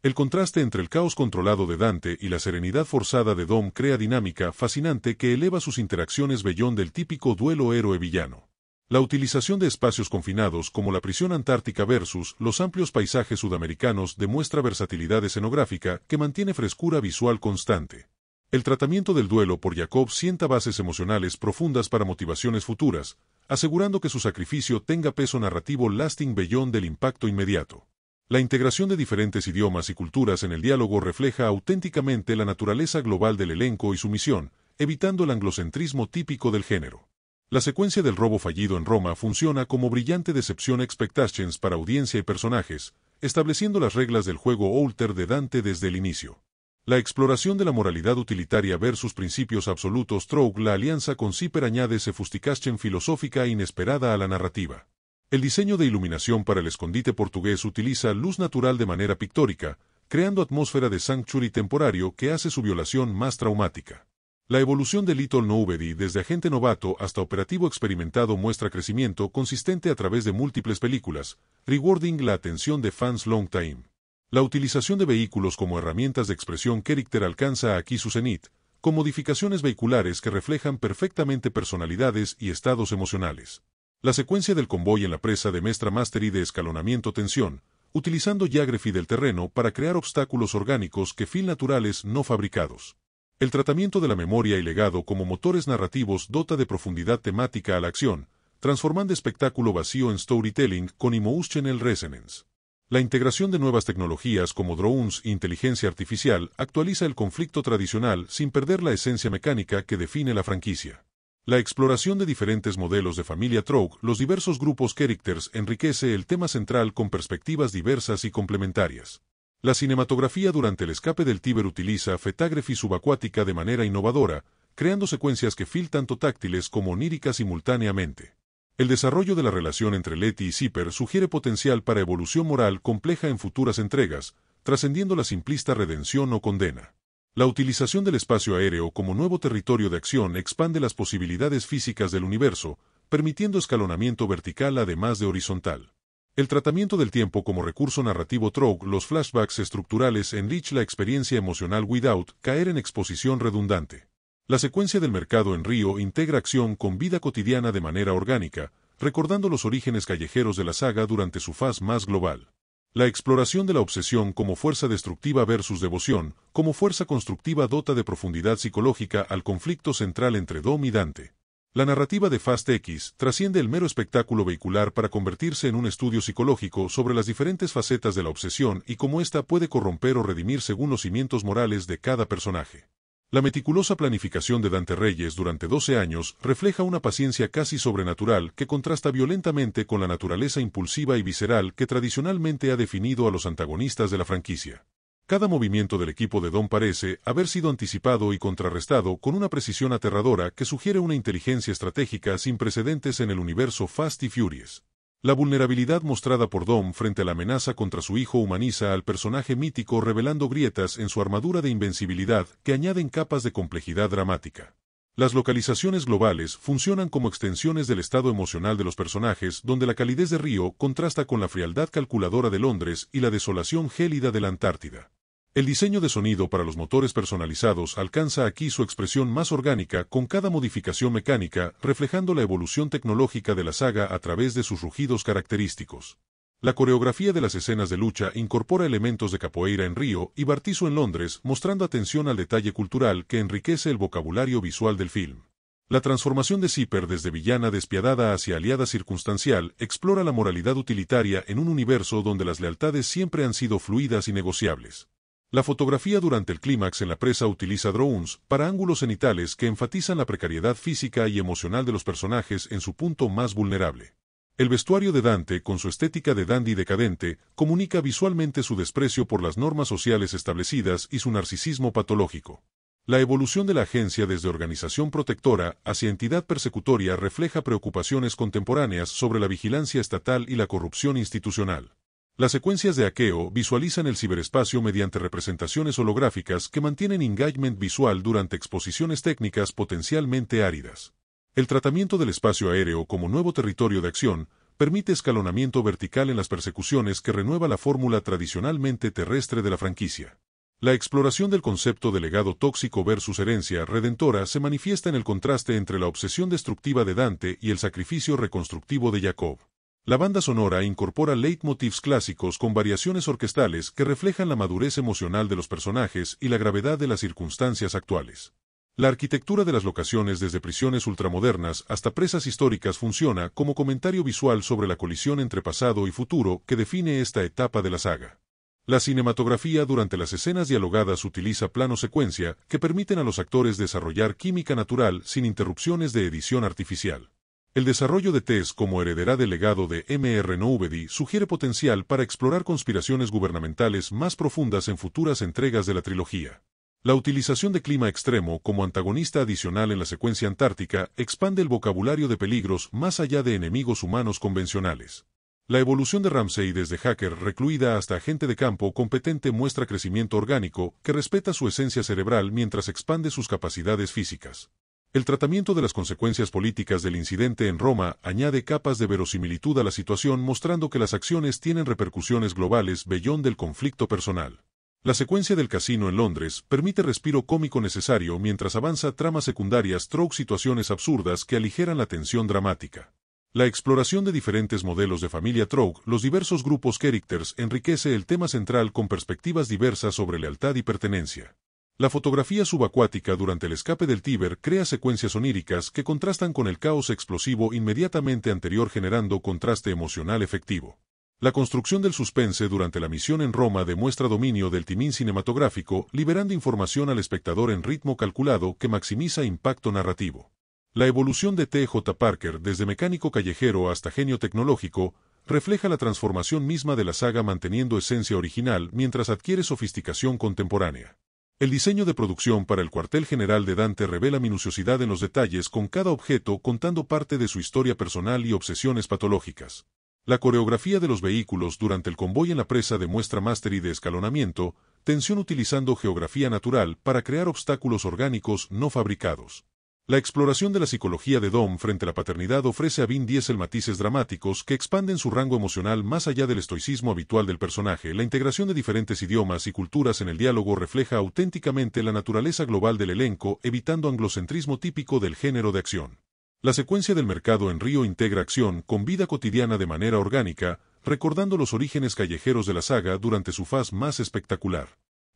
El contraste entre el caos controlado de Dante y la serenidad forzada de Dom crea dinámica fascinante que eleva sus interacciones beyond del típico duelo héroe-villano. La utilización de espacios confinados como la prisión antártica versus los amplios paisajes sudamericanos demuestra versatilidad escenográfica que mantiene frescura visual constante. El tratamiento del duelo por Jacob sienta bases emocionales profundas para motivaciones futuras, asegurando que su sacrificio tenga peso narrativo lasting beyond del impacto inmediato. La integración de diferentes idiomas y culturas en el diálogo refleja auténticamente la naturaleza global del elenco y su misión, evitando el anglocentrismo típico del género. La secuencia del robo fallido en Roma funciona como brillante decepción expectations para audiencia y personajes, estableciendo las reglas del juego Outer de Dante desde el inicio. La exploración de la moralidad utilitaria versus principios absolutos Troug. La alianza con Zipper añade sofistication filosófica inesperada a la narrativa. El diseño de iluminación para el escondite portugués utiliza luz natural de manera pictórica, creando atmósfera de sanctuary temporario que hace su violación más traumática. La evolución de Little Nobody desde agente novato hasta operativo experimentado muestra crecimiento consistente a través de múltiples películas, rewarding la atención de fans long time. La utilización de vehículos como herramientas de expresión character alcanza aquí su cenit, con modificaciones vehiculares que reflejan perfectamente personalidades y estados emocionales. La secuencia del convoy en la presa demuestra mastery de escalonamiento tensión, utilizando geography del terreno para crear obstáculos orgánicos que feel naturales no fabricados. El tratamiento de la memoria y legado como motores narrativos dota de profundidad temática a la acción, transformando espectáculo vacío en storytelling con emotional resonance. La integración de nuevas tecnologías como drones e inteligencia artificial actualiza el conflicto tradicional sin perder la esencia mecánica que define la franquicia. La exploración de diferentes modelos de familia Troug, los diversos grupos characters enriquece el tema central con perspectivas diversas y complementarias. La cinematografía durante el escape del Tíber utiliza photography subacuática de manera innovadora, creando secuencias que feel tanto táctiles como oníricas simultáneamente. El desarrollo de la relación entre Letty y Zipper sugiere potencial para evolución moral compleja en futuras entregas, trascendiendo la simplista redención o condena. La utilización del espacio aéreo como nuevo territorio de acción expande las posibilidades físicas del universo, permitiendo escalonamiento vertical además de horizontal. El tratamiento del tiempo como recurso narrativo Troug. Los flashbacks estructurales enrich la experiencia emocional without caer en exposición redundante. La secuencia del mercado en Río integra acción con vida cotidiana de manera orgánica, recordando los orígenes callejeros de la saga durante su faz más global. La exploración de la obsesión como fuerza destructiva versus devoción, como fuerza constructiva dota de profundidad psicológica al conflicto central entre Dom y Dante. La narrativa de Fast X trasciende el mero espectáculo vehicular para convertirse en un estudio psicológico sobre las diferentes facetas de la obsesión y cómo ésta puede corromper o redimir según los cimientos morales de cada personaje. La meticulosa planificación de Dante Reyes durante 12 años refleja una paciencia casi sobrenatural que contrasta violentamente con la naturaleza impulsiva y visceral que tradicionalmente ha definido a los antagonistas de la franquicia. Cada movimiento del equipo de Dom parece haber sido anticipado y contrarrestado con una precisión aterradora que sugiere una inteligencia estratégica sin precedentes en el universo Fast y Furious. La vulnerabilidad mostrada por Dom frente a la amenaza contra su hijo humaniza al personaje mítico revelando grietas en su armadura de invencibilidad que añaden capas de complejidad dramática. Las localizaciones globales funcionan como extensiones del estado emocional de los personajes donde la calidez de Río contrasta con la frialdad calculadora de Londres y la desolación gélida de la Antártida. El diseño de sonido para los motores personalizados alcanza aquí su expresión más orgánica con cada modificación mecánica, reflejando la evolución tecnológica de la saga a través de sus rugidos característicos. La coreografía de las escenas de lucha incorpora elementos de capoeira en Río y Bartizo en Londres, mostrando atención al detalle cultural que enriquece el vocabulario visual del film. La transformación de Zipper desde villana despiadada hacia aliada circunstancial explora la moralidad utilitaria en un universo donde las lealtades siempre han sido fluidas y negociables. La fotografía durante el clímax en la presa utiliza drones para ángulos cenitales que enfatizan la precariedad física y emocional de los personajes en su punto más vulnerable. El vestuario de Dante, con su estética de dandy decadente, comunica visualmente su desprecio por las normas sociales establecidas y su narcisismo patológico. La evolución de la agencia desde organización protectora hacia entidad persecutoria refleja preocupaciones contemporáneas sobre la vigilancia estatal y la corrupción institucional. Las secuencias de hackeo visualizan el ciberespacio mediante representaciones holográficas que mantienen engagement visual durante exposiciones técnicas potencialmente áridas. El tratamiento del espacio aéreo como nuevo territorio de acción permite escalonamiento vertical en las persecuciones que renueva la fórmula tradicionalmente terrestre de la franquicia. La exploración del concepto de legado tóxico versus herencia redentora se manifiesta en el contraste entre la obsesión destructiva de Dante y el sacrificio reconstructivo de Jacob. La banda sonora incorpora leitmotivs clásicos con variaciones orquestales que reflejan la madurez emocional de los personajes y la gravedad de las circunstancias actuales. La arquitectura de las locaciones desde prisiones ultramodernas hasta presas históricas funciona como comentario visual sobre la colisión entre pasado y futuro que define esta etapa de la saga. La cinematografía durante las escenas dialogadas utiliza plano secuencia que permiten a los actores desarrollar química natural sin interrupciones de edición artificial. El desarrollo de Tess como heredera del legado de Mr. Nobody sugiere potencial para explorar conspiraciones gubernamentales más profundas en futuras entregas de la trilogía. La utilización de clima extremo como antagonista adicional en la secuencia antártica expande el vocabulario de peligros más allá de enemigos humanos convencionales. La evolución de Ramsey desde hacker recluida hasta agente de campo competente muestra crecimiento orgánico que respeta su esencia cerebral mientras expande sus capacidades físicas. El tratamiento de las consecuencias políticas del incidente en Roma añade capas de verosimilitud a la situación mostrando que las acciones tienen repercusiones globales beyond del conflicto personal. La secuencia del casino en Londres permite respiro cómico necesario mientras avanza tramas secundarias Troug situaciones absurdas que aligeran la tensión dramática. La exploración de diferentes modelos de familia Troug, los diversos grupos characters enriquece el tema central con perspectivas diversas sobre lealtad y pertenencia. La fotografía subacuática durante el escape del Tíber crea secuencias oníricas que contrastan con el caos explosivo inmediatamente anterior generando contraste emocional efectivo. La construcción del suspense durante la misión en Roma demuestra dominio del timing cinematográfico, liberando información al espectador en ritmo calculado que maximiza impacto narrativo. La evolución de T.J. Parker desde mecánico callejero hasta genio tecnológico refleja la transformación misma de la saga manteniendo esencia original mientras adquiere sofisticación contemporánea. El diseño de producción para el cuartel general de Dante revela minuciosidad en los detalles con cada objeto contando parte de su historia personal y obsesiones patológicas. La coreografía de los vehículos durante el convoy en la presa demuestra mastery de escalonamiento, tensión utilizando geografía natural para crear obstáculos orgánicos no fabricados. La exploración de la psicología de Dom frente a la paternidad ofrece a Vin Diesel matices dramáticos que expanden su rango emocional más allá del estoicismo habitual del personaje. La integración de diferentes idiomas y culturas en el diálogo refleja auténticamente la naturaleza global del elenco, evitando anglocentrismo típico del género de acción. La secuencia del mercado en Río integra acción con vida cotidiana de manera orgánica, recordando los orígenes callejeros de la saga durante su faz más espectacular.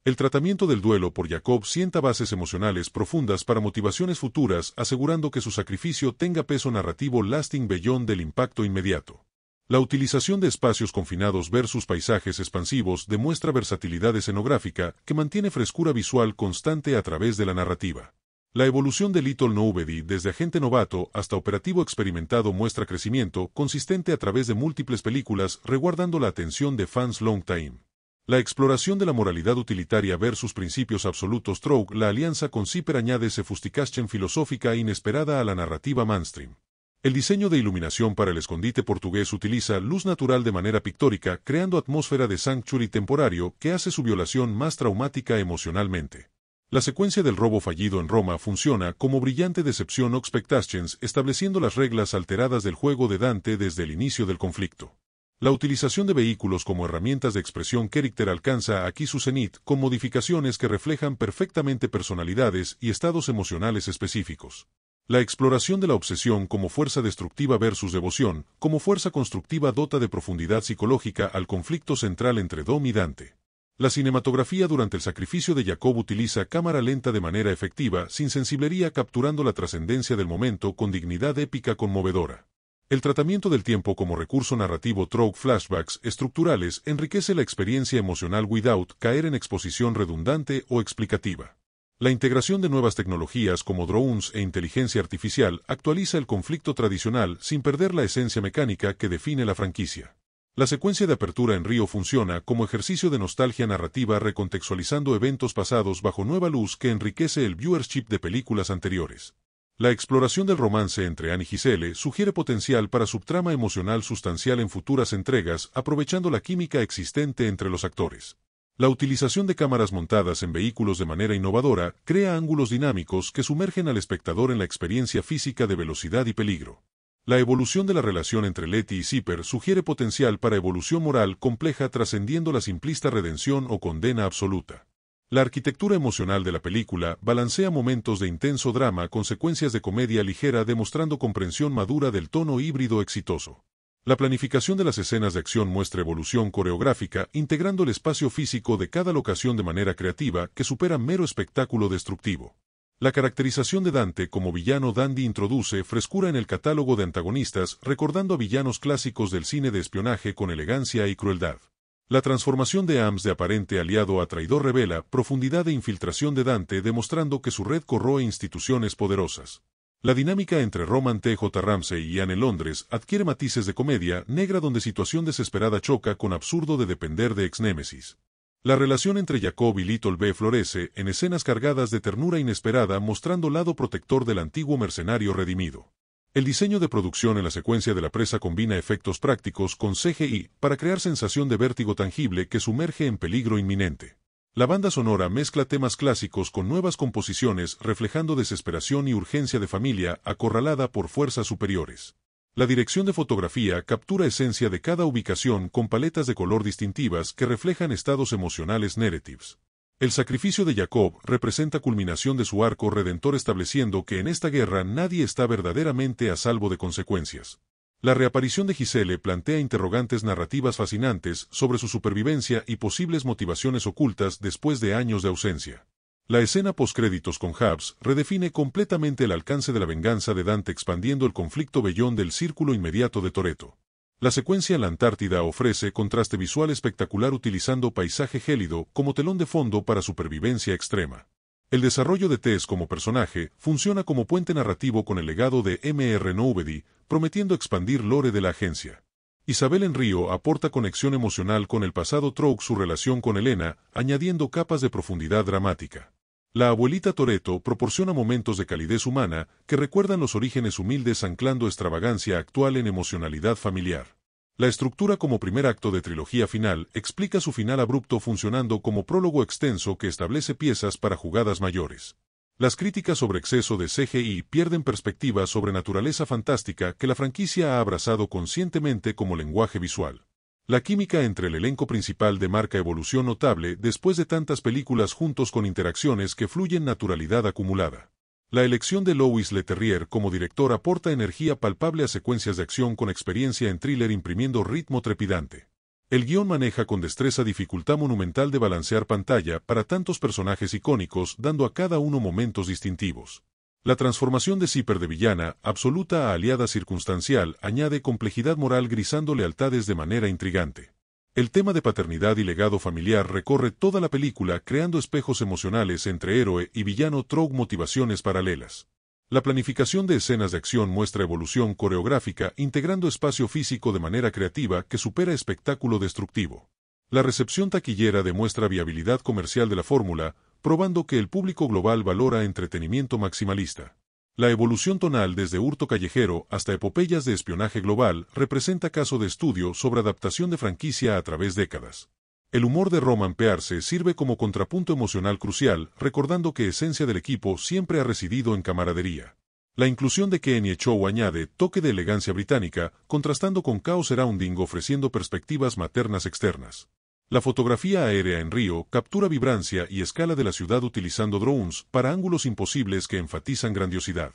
El tratamiento del duelo por Jacob sienta bases emocionales profundas para motivaciones futuras, asegurando que su sacrificio tenga peso narrativo lasting beyond del impacto inmediato. La utilización de espacios confinados versus paisajes expansivos demuestra versatilidad escenográfica que mantiene frescura visual constante a través de la narrativa. La evolución de Little Nobody desde agente novato hasta operativo experimentado muestra crecimiento consistente a través de múltiples películas, resguardando la atención de fans long time. La exploración de la moralidad utilitaria versus principios absolutos Troug, la alianza con Zipper añade sofistication filosófica inesperada a la narrativa mainstream. El diseño de iluminación para el escondite portugués utiliza luz natural de manera pictórica, creando atmósfera de sanctuary temporario que hace su violación más traumática emocionalmente. La secuencia del robo fallido en Roma funciona como brillante decepción expectations, estableciendo las reglas alteradas del juego de Dante desde el inicio del conflicto. La utilización de vehículos como herramientas de expresión character alcanza aquí su cenit con modificaciones que reflejan perfectamente personalidades y estados emocionales específicos. La exploración de la obsesión como fuerza destructiva versus devoción, como fuerza constructiva dota de profundidad psicológica al conflicto central entre Dom y Dante. La cinematografía durante el sacrificio de Jacob utiliza cámara lenta de manera efectiva, sin sensiblería capturando la trascendencia del momento con dignidad épica conmovedora. El tratamiento del tiempo como recurso narrativo Troug flashbacks estructurales enriquece la experiencia emocional without caer en exposición redundante o explicativa. La integración de nuevas tecnologías como drones e inteligencia artificial actualiza el conflicto tradicional sin perder la esencia mecánica que define la franquicia. La secuencia de apertura en Río funciona como ejercicio de nostalgia narrativa recontextualizando eventos pasados bajo nueva luz que enriquece el viewership de películas anteriores. La exploración del romance entre Anne y Giselle sugiere potencial para subtrama emocional sustancial en futuras entregas, aprovechando la química existente entre los actores. La utilización de cámaras montadas en vehículos de manera innovadora crea ángulos dinámicos que sumergen al espectador en la experiencia física de velocidad y peligro. La evolución de la relación entre Letty y Zipper sugiere potencial para evolución moral compleja trascendiendo la simplista redención o condena absoluta. La arquitectura emocional de la película balancea momentos de intenso drama con secuencias de comedia ligera demostrando comprensión madura del tono híbrido exitoso. La planificación de las escenas de acción muestra evolución coreográfica integrando el espacio físico de cada locación de manera creativa que supera mero espectáculo destructivo. La caracterización de Dante como villano dandy introduce frescura en el catálogo de antagonistas recordando a villanos clásicos del cine de espionaje con elegancia y crueldad. La transformación de Ames de aparente aliado a traidor revela profundidad de infiltración de Dante demostrando que su red corroe instituciones poderosas. La dinámica entre Roman T.J. Ramsey y Anne Londres adquiere matices de comedia negra donde situación desesperada choca con absurdo de depender de ex-némesis. La relación entre Jacob y Little B florece en escenas cargadas de ternura inesperada mostrando lado protector del antiguo mercenario redimido. El diseño de producción en la secuencia de la presa combina efectos prácticos con CGI para crear sensación de vértigo tangible que sumerge en peligro inminente. La banda sonora mezcla temas clásicos con nuevas composiciones reflejando desesperación y urgencia de familia acorralada por fuerzas superiores. La dirección de fotografía captura esencia de cada ubicación con paletas de color distintivas que reflejan estados emocionales narratives. El sacrificio de Jacob representa culminación de su arco redentor estableciendo que en esta guerra nadie está verdaderamente a salvo de consecuencias. La reaparición de Giselle plantea interrogantes narrativas fascinantes sobre su supervivencia y posibles motivaciones ocultas después de años de ausencia. La escena postcréditos con Hubs redefine completamente el alcance de la venganza de Dante expandiendo el conflicto beyond del círculo inmediato de Toretto. La secuencia en la Antártida ofrece contraste visual espectacular utilizando paisaje gélido como telón de fondo para supervivencia extrema. El desarrollo de Tess como personaje funciona como puente narrativo con el legado de Mr. Nobody, prometiendo expandir lore de la agencia. Isabel en Río aporta conexión emocional con el pasado Troug su relación con Elena, añadiendo capas de profundidad dramática. La abuelita Toretto proporciona momentos de calidez humana que recuerdan los orígenes humildes anclando extravagancia actual en emocionalidad familiar. La estructura como primer acto de trilogía final explica su final abrupto funcionando como prólogo extenso que establece piezas para jugadas mayores. Las críticas sobre exceso de CGI pierden perspectiva sobre naturaleza fantástica que la franquicia ha abrazado conscientemente como lenguaje visual. La química entre el elenco principal demarca evolución notable después de tantas películas juntos con interacciones que fluyen naturalidad acumulada. La elección de Louis Leterrier como director aporta energía palpable a secuencias de acción con experiencia en thriller imprimiendo ritmo trepidante. El guión maneja con destreza dificultad monumental de balancear pantalla para tantos personajes icónicos dando a cada uno momentos distintivos. La transformación de Zipper de villana, absoluta a aliada circunstancial, añade complejidad moral grisando lealtades de manera intrigante. El tema de paternidad y legado familiar recorre toda la película creando espejos emocionales entre héroe y villano Troug motivaciones paralelas. La planificación de escenas de acción muestra evolución coreográfica integrando espacio físico de manera creativa que supera espectáculo destructivo. La recepción taquillera demuestra viabilidad comercial de la fórmula, probando que el público global valora entretenimiento maximalista. La evolución tonal desde hurto callejero hasta epopeyas de espionaje global representa caso de estudio sobre adaptación de franquicia a través de décadas. El humor de Roman Pearce sirve como contrapunto emocional crucial, recordando que esencia del equipo siempre ha residido en camaradería. La inclusión de Kenny Chow añade toque de elegancia británica, contrastando con Chaos Surrounding ofreciendo perspectivas maternas externas. La fotografía aérea en Río captura vibrancia y escala de la ciudad utilizando drones para ángulos imposibles que enfatizan grandiosidad.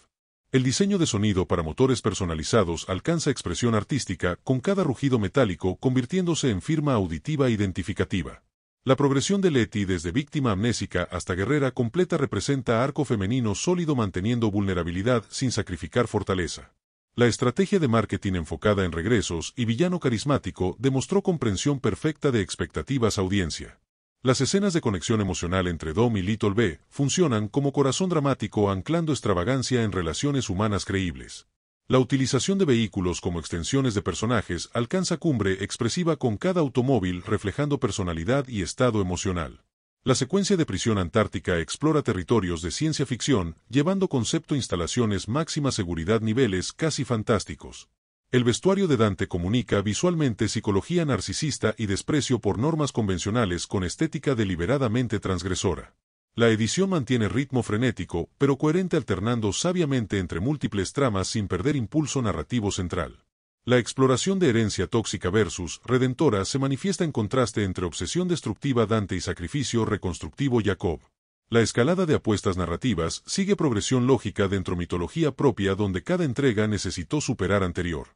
El diseño de sonido para motores personalizados alcanza expresión artística con cada rugido metálico convirtiéndose en firma auditiva identificativa. La progresión de Letty desde víctima amnésica hasta guerrera completa representa arco femenino sólido manteniendo vulnerabilidad sin sacrificar fortaleza. La estrategia de marketing enfocada en regresos y villano carismático demostró comprensión perfecta de expectativas audiencia. Las escenas de conexión emocional entre Dom y Little B funcionan como corazón dramático anclando extravagancia en relaciones humanas creíbles. La utilización de vehículos como extensiones de personajes alcanza cumbre expresiva con cada automóvil reflejando personalidad y estado emocional. La secuencia de prisión antártica explora territorios de ciencia ficción, llevando concepto instalaciones máxima seguridad niveles casi fantásticos. El vestuario de Dante comunica visualmente psicología narcisista y desprecio por normas convencionales con estética deliberadamente transgresora. La edición mantiene ritmo frenético, pero coherente alternando sabiamente entre múltiples tramas sin perder impulso narrativo central. La exploración de herencia tóxica versus redentora se manifiesta en contraste entre obsesión destructiva Dante y sacrificio reconstructivo Jacob. La escalada de apuestas narrativas sigue progresión lógica dentro mitología propia donde cada entrega necesitó superar anterior.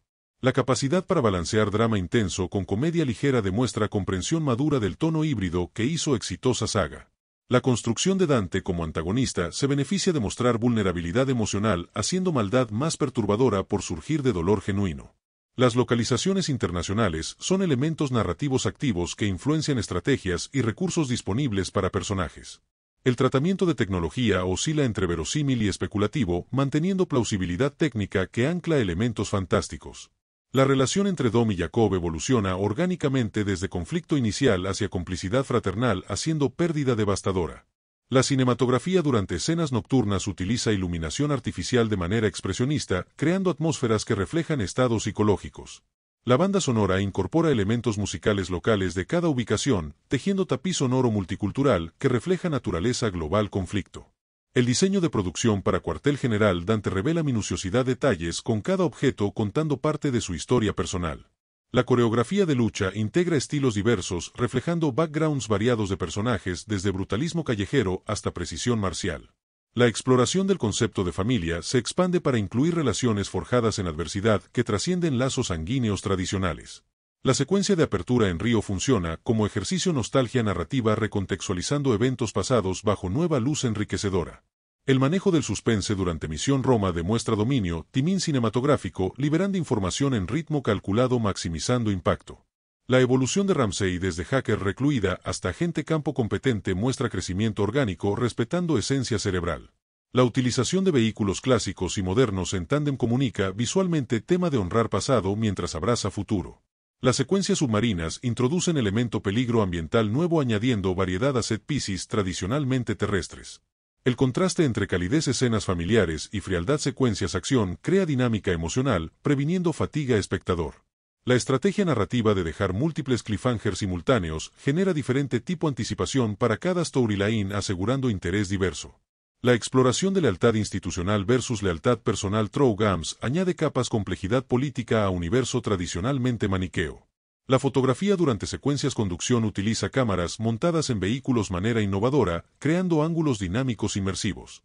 La capacidad para balancear drama intenso con comedia ligera demuestra comprensión madura del tono híbrido que hizo exitosa saga. La construcción de Dante como antagonista se beneficia de mostrar vulnerabilidad emocional haciendo maldad más perturbadora por surgir de dolor genuino. Las localizaciones internacionales son elementos narrativos activos que influencian estrategias y recursos disponibles para personajes. El tratamiento de tecnología oscila entre verosímil y especulativo, manteniendo plausibilidad técnica que ancla elementos fantásticos. La relación entre Dom y Jacob evoluciona orgánicamente desde conflicto inicial hacia complicidad fraternal, haciendo pérdida devastadora. La cinematografía durante escenas nocturnas utiliza iluminación artificial de manera expresionista, creando atmósferas que reflejan estados psicológicos. La banda sonora incorpora elementos musicales locales de cada ubicación, tejiendo tapiz sonoro multicultural que refleja naturaleza global conflicto. El diseño de producción para Cuartel General Dante revela minuciosidad detalles con cada objeto contando parte de su historia personal. La coreografía de lucha integra estilos diversos, reflejando backgrounds variados de personajes desde brutalismo callejero hasta precisión marcial. La exploración del concepto de familia se expande para incluir relaciones forjadas en adversidad que trascienden lazos sanguíneos tradicionales. La secuencia de apertura en Río funciona como ejercicio nostalgia narrativa recontextualizando eventos pasados bajo nueva luz enriquecedora. El manejo del suspense durante Misión Roma demuestra dominio, timín cinematográfico, liberando información en ritmo calculado maximizando impacto. La evolución de Ramsey desde hacker recluida hasta agente campo competente muestra crecimiento orgánico respetando esencia cerebral. La utilización de vehículos clásicos y modernos en tándem comunica visualmente tema de honrar pasado mientras abraza futuro. Las secuencias submarinas introducen elemento peligro ambiental nuevo añadiendo variedad a set pieces tradicionalmente terrestres. El contraste entre calidez escenas familiares y frialdad secuencias acción crea dinámica emocional, previniendo fatiga espectador. La estrategia narrativa de dejar múltiples cliffhangers simultáneos genera diferente tipo anticipación para cada storyline asegurando interés diverso. La exploración de lealtad institucional versus lealtad personal Through Games añade capas complejidad política a universo tradicionalmente maniqueo. La fotografía durante secuencias conducción utiliza cámaras montadas en vehículos manera innovadora, creando ángulos dinámicos inmersivos.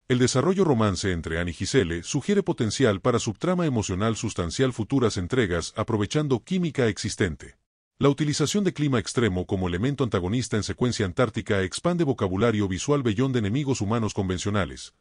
El desarrollo romance entre Anne y Giselle sugiere potencial para subtrama emocional sustancial futuras entregas aprovechando química existente. La utilización de clima extremo como elemento antagonista en secuencia antártica expande vocabulario visual beyond de enemigos humanos convencionales.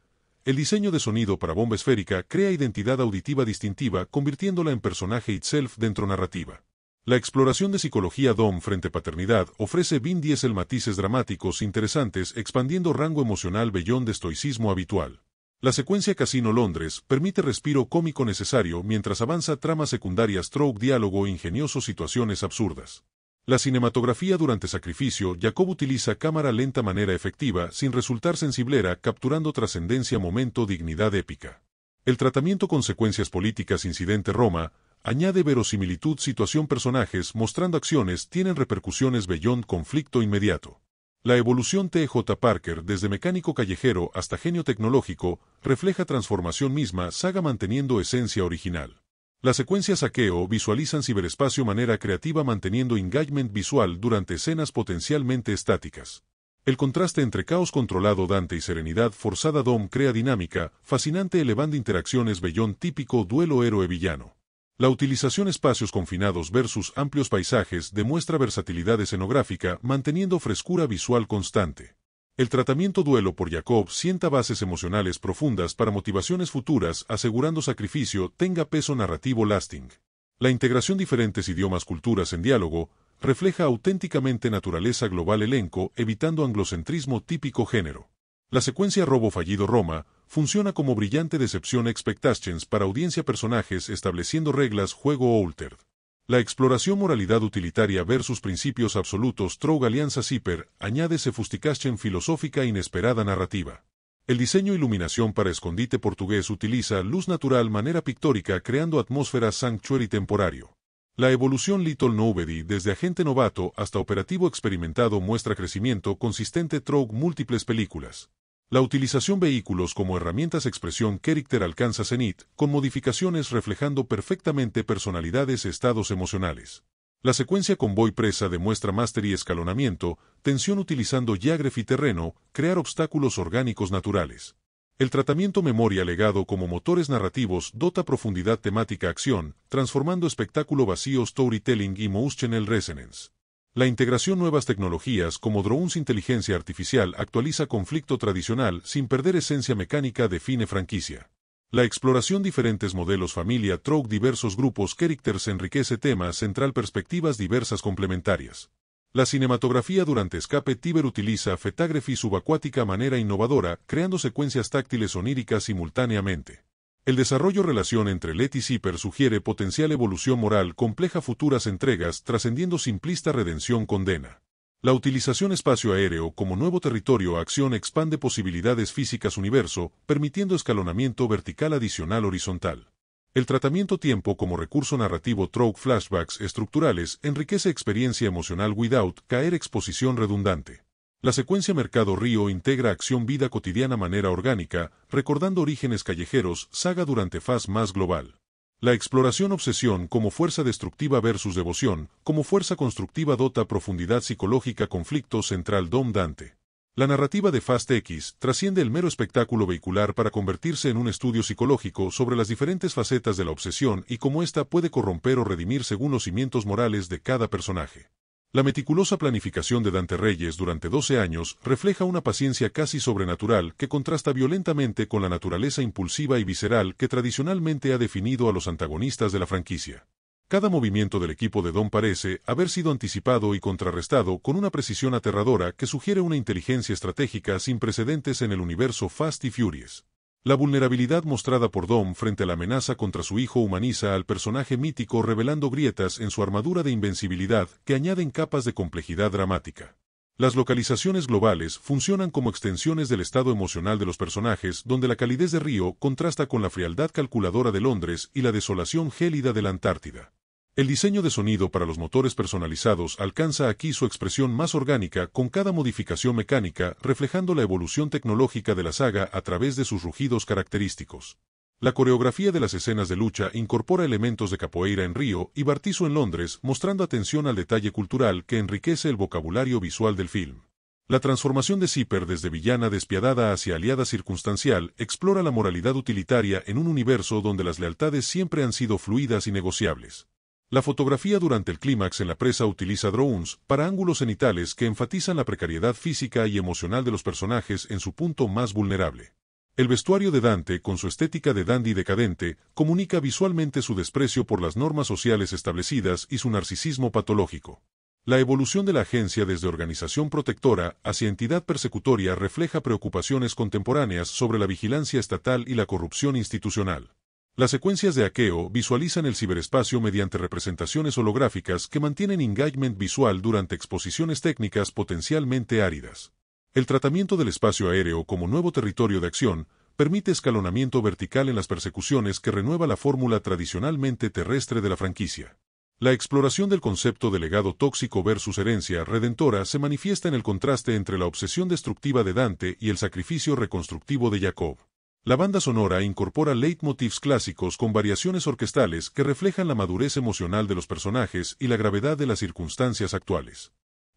El diseño de sonido para bomba esférica crea identidad auditiva distintiva convirtiéndola en personaje itself dentro narrativa. La exploración de psicología Dom frente paternidad ofrece Vin Diesel matices dramáticos interesantes expandiendo rango emocional beyond de estoicismo habitual. La secuencia Casino Londres permite respiro cómico necesario mientras avanza tramas secundarias stroke diálogo e ingenioso situaciones absurdas. La cinematografía durante Sacrificio Jacob utiliza cámara lenta manera efectiva sin resultar sensiblera capturando trascendencia momento dignidad épica. El tratamiento con secuencias políticas incidente Roma añade verosimilitud situación personajes mostrando acciones tienen repercusiones beyond conflicto inmediato. La evolución T.J. Parker desde mecánico callejero hasta genio tecnológico refleja transformación misma saga manteniendo esencia original. Las secuencias saqueo visualizan ciberespacio manera creativa manteniendo engagement visual durante escenas potencialmente estáticas. El contraste entre caos controlado Dante y serenidad forzada Dom crea dinámica, fascinante elevando interacciones beyond típico duelo héroe-villano. La utilización espacios confinados versus amplios paisajes demuestra versatilidad escenográfica manteniendo frescura visual constante. El tratamiento duelo por Jacob sienta bases emocionales profundas para motivaciones futuras asegurando sacrificio tenga peso narrativo lasting. La integración diferentes idiomas culturas en diálogo refleja auténticamente naturaleza global elenco evitando anglocentrismo típico género. La secuencia Robo fallido Roma funciona como brillante decepción expectations para audiencia personajes estableciendo reglas juego altered. La exploración moralidad utilitaria versus principios absolutos Trog alianza Zipper añade sofistication filosófica inesperada narrativa. El diseño iluminación para escondite portugués utiliza luz natural manera pictórica creando atmósfera sanctuary temporario. La evolución Little Nobody desde agente novato hasta operativo experimentado muestra crecimiento consistente Trog múltiples películas. La utilización vehículos como herramientas expresión character alcanza cenit, con modificaciones reflejando perfectamente personalidades estados emocionales. La secuencia convoy presa demuestra mastery escalonamiento, tensión utilizando geography terreno, crear obstáculos orgánicos naturales. El tratamiento memoria legado como motores narrativos dota profundidad temática acción, transformando espectáculo vacío storytelling y emotional resonance. La integración nuevas tecnologías como drones inteligencia artificial actualiza conflicto tradicional sin perder esencia mecánica define franquicia. La exploración diferentes modelos familia Trog diversos grupos characters enriquece temas central perspectivas diversas complementarias. La cinematografía durante Escape Tiber utiliza photography subacuática de manera innovadora, creando secuencias táctiles oníricas simultáneamente. El desarrollo relación entre Let y Zipper sugiere potencial evolución moral compleja futuras entregas trascendiendo simplista redención condena. La utilización espacio aéreo como nuevo territorio acción expande posibilidades físicas universo, permitiendo escalonamiento vertical adicional horizontal. El tratamiento tiempo como recurso narrativo through flashbacks estructurales enriquece experiencia emocional without caer exposición redundante. La secuencia Mercado Río integra acción vida cotidiana manera orgánica, recordando orígenes callejeros, saga durante faz más global. La exploración obsesión como fuerza destructiva versus devoción, como fuerza constructiva dota profundidad psicológica conflicto central Dom Dante. La narrativa de Fast X trasciende el mero espectáculo vehicular para convertirse en un estudio psicológico sobre las diferentes facetas de la obsesión y cómo ésta puede corromper o redimir según los cimientos morales de cada personaje. La meticulosa planificación de Dante Reyes durante 12 años refleja una paciencia casi sobrenatural que contrasta violentamente con la naturaleza impulsiva y visceral que tradicionalmente ha definido a los antagonistas de la franquicia. Cada movimiento del equipo de Dom parece haber sido anticipado y contrarrestado con una precisión aterradora que sugiere una inteligencia estratégica sin precedentes en el universo Fast y Furious. La vulnerabilidad mostrada por Dom frente a la amenaza contra su hijo humaniza al personaje mítico revelando grietas en su armadura de invencibilidad que añaden capas de complejidad dramática. Las localizaciones globales funcionan como extensiones del estado emocional de los personajes donde la calidez de Río contrasta con la frialdad calculadora de Londres y la desolación gélida de la Antártida. El diseño de sonido para los motores personalizados alcanza aquí su expresión más orgánica con cada modificación mecánica reflejando la evolución tecnológica de la saga a través de sus rugidos característicos. La coreografía de las escenas de lucha incorpora elementos de capoeira en Río y Bartizo en Londres mostrando atención al detalle cultural que enriquece el vocabulario visual del film. La transformación de Zipper desde villana despiadada hacia aliada circunstancial explora la moralidad utilitaria en un universo donde las lealtades siempre han sido fluidas y negociables. La fotografía durante el clímax en la presa utiliza drones para ángulos cenitales que enfatizan la precariedad física y emocional de los personajes en su punto más vulnerable. El vestuario de Dante, con su estética de dandy decadente, comunica visualmente su desprecio por las normas sociales establecidas y su narcisismo patológico. La evolución de la agencia desde organización protectora hacia entidad persecutoria refleja preocupaciones contemporáneas sobre la vigilancia estatal y la corrupción institucional. Las secuencias de hackeo visualizan el ciberespacio mediante representaciones holográficas que mantienen engagement visual durante exposiciones técnicas potencialmente áridas. El tratamiento del espacio aéreo como nuevo territorio de acción permite escalonamiento vertical en las persecuciones que renueva la fórmula tradicionalmente terrestre de la franquicia. La exploración del concepto de legado tóxico versus herencia redentora se manifiesta en el contraste entre la obsesión destructiva de Dante y el sacrificio reconstructivo de Jacob. La banda sonora incorpora leitmotivs clásicos con variaciones orquestales que reflejan la madurez emocional de los personajes y la gravedad de las circunstancias actuales.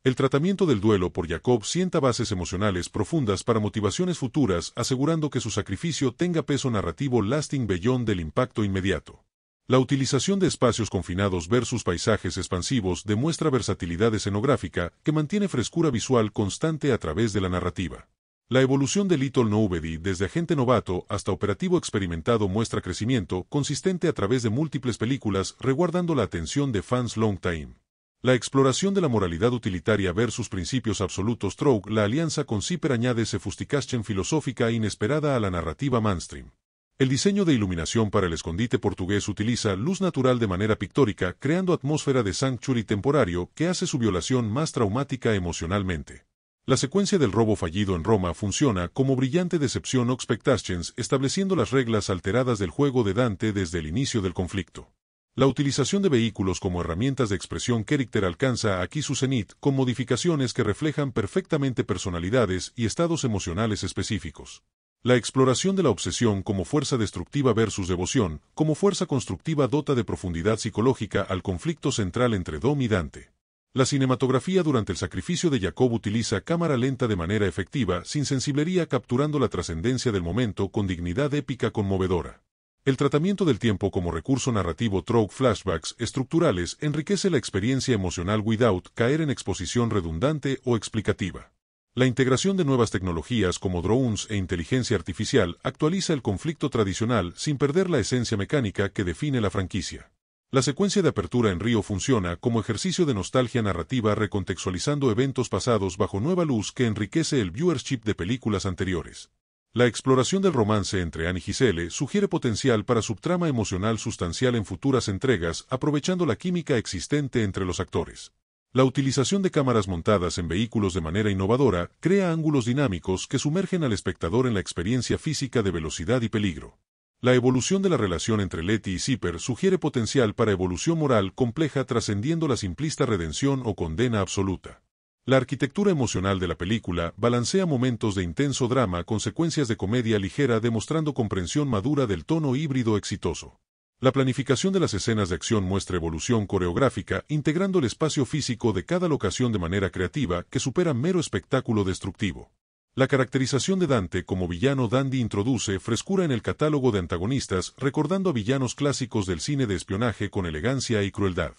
El tratamiento del duelo por Jacob sienta bases emocionales profundas para motivaciones futuras, asegurando que su sacrificio tenga peso narrativo lasting beyond del impacto inmediato. La utilización de espacios confinados versus paisajes expansivos demuestra versatilidad escenográfica que mantiene frescura visual constante a través de la narrativa. La evolución de Little Nobody desde agente novato hasta operativo experimentado muestra crecimiento consistente a través de múltiples películas resguardando la atención de fans long time. La exploración de la moralidad utilitaria versus principios absolutos through la alianza con Zipper añade sofistication filosófica inesperada a la narrativa mainstream. El diseño de iluminación para el escondite portugués utiliza luz natural de manera pictórica creando atmósfera de sanctuary temporario que hace su violación más traumática emocionalmente. La secuencia del robo fallido en Roma funciona como brillante decepción expectations, estableciendo las reglas alteradas del juego de Dante desde el inicio del conflicto. La utilización de vehículos como herramientas de expresión character alcanza aquí su cenit con modificaciones que reflejan perfectamente personalidades y estados emocionales específicos. La exploración de la obsesión como fuerza destructiva versus devoción, como fuerza constructiva dota de profundidad psicológica al conflicto central entre Dom y Dante. La cinematografía durante el sacrificio de Jacob utiliza cámara lenta de manera efectiva, sin sensiblería capturando la trascendencia del momento con dignidad épica conmovedora. El tratamiento del tiempo como recurso narrativo through flashbacks estructurales enriquece la experiencia emocional without caer en exposición redundante o explicativa. La integración de nuevas tecnologías como drones e inteligencia artificial actualiza el conflicto tradicional sin perder la esencia mecánica que define la franquicia. La secuencia de apertura en Río funciona como ejercicio de nostalgia narrativa recontextualizando eventos pasados bajo nueva luz que enriquece el viewership de películas anteriores. La exploración del romance entre Anne y Giselle sugiere potencial para subtrama emocional sustancial en futuras entregas, aprovechando la química existente entre los actores. La utilización de cámaras montadas en vehículos de manera innovadora crea ángulos dinámicos que sumergen al espectador en la experiencia física de velocidad y peligro. La evolución de la relación entre Letty y Zipper sugiere potencial para evolución moral compleja trascendiendo la simplista redención o condena absoluta. La arquitectura emocional de la película balancea momentos de intenso drama con secuencias de comedia ligera demostrando comprensión madura del tono híbrido exitoso. La planificación de las escenas de acción muestra evolución coreográfica integrando el espacio físico de cada locación de manera creativa que supera mero espectáculo destructivo. La caracterización de Dante como villano dandy introduce frescura en el catálogo de antagonistas recordando a villanos clásicos del cine de espionaje con elegancia y crueldad.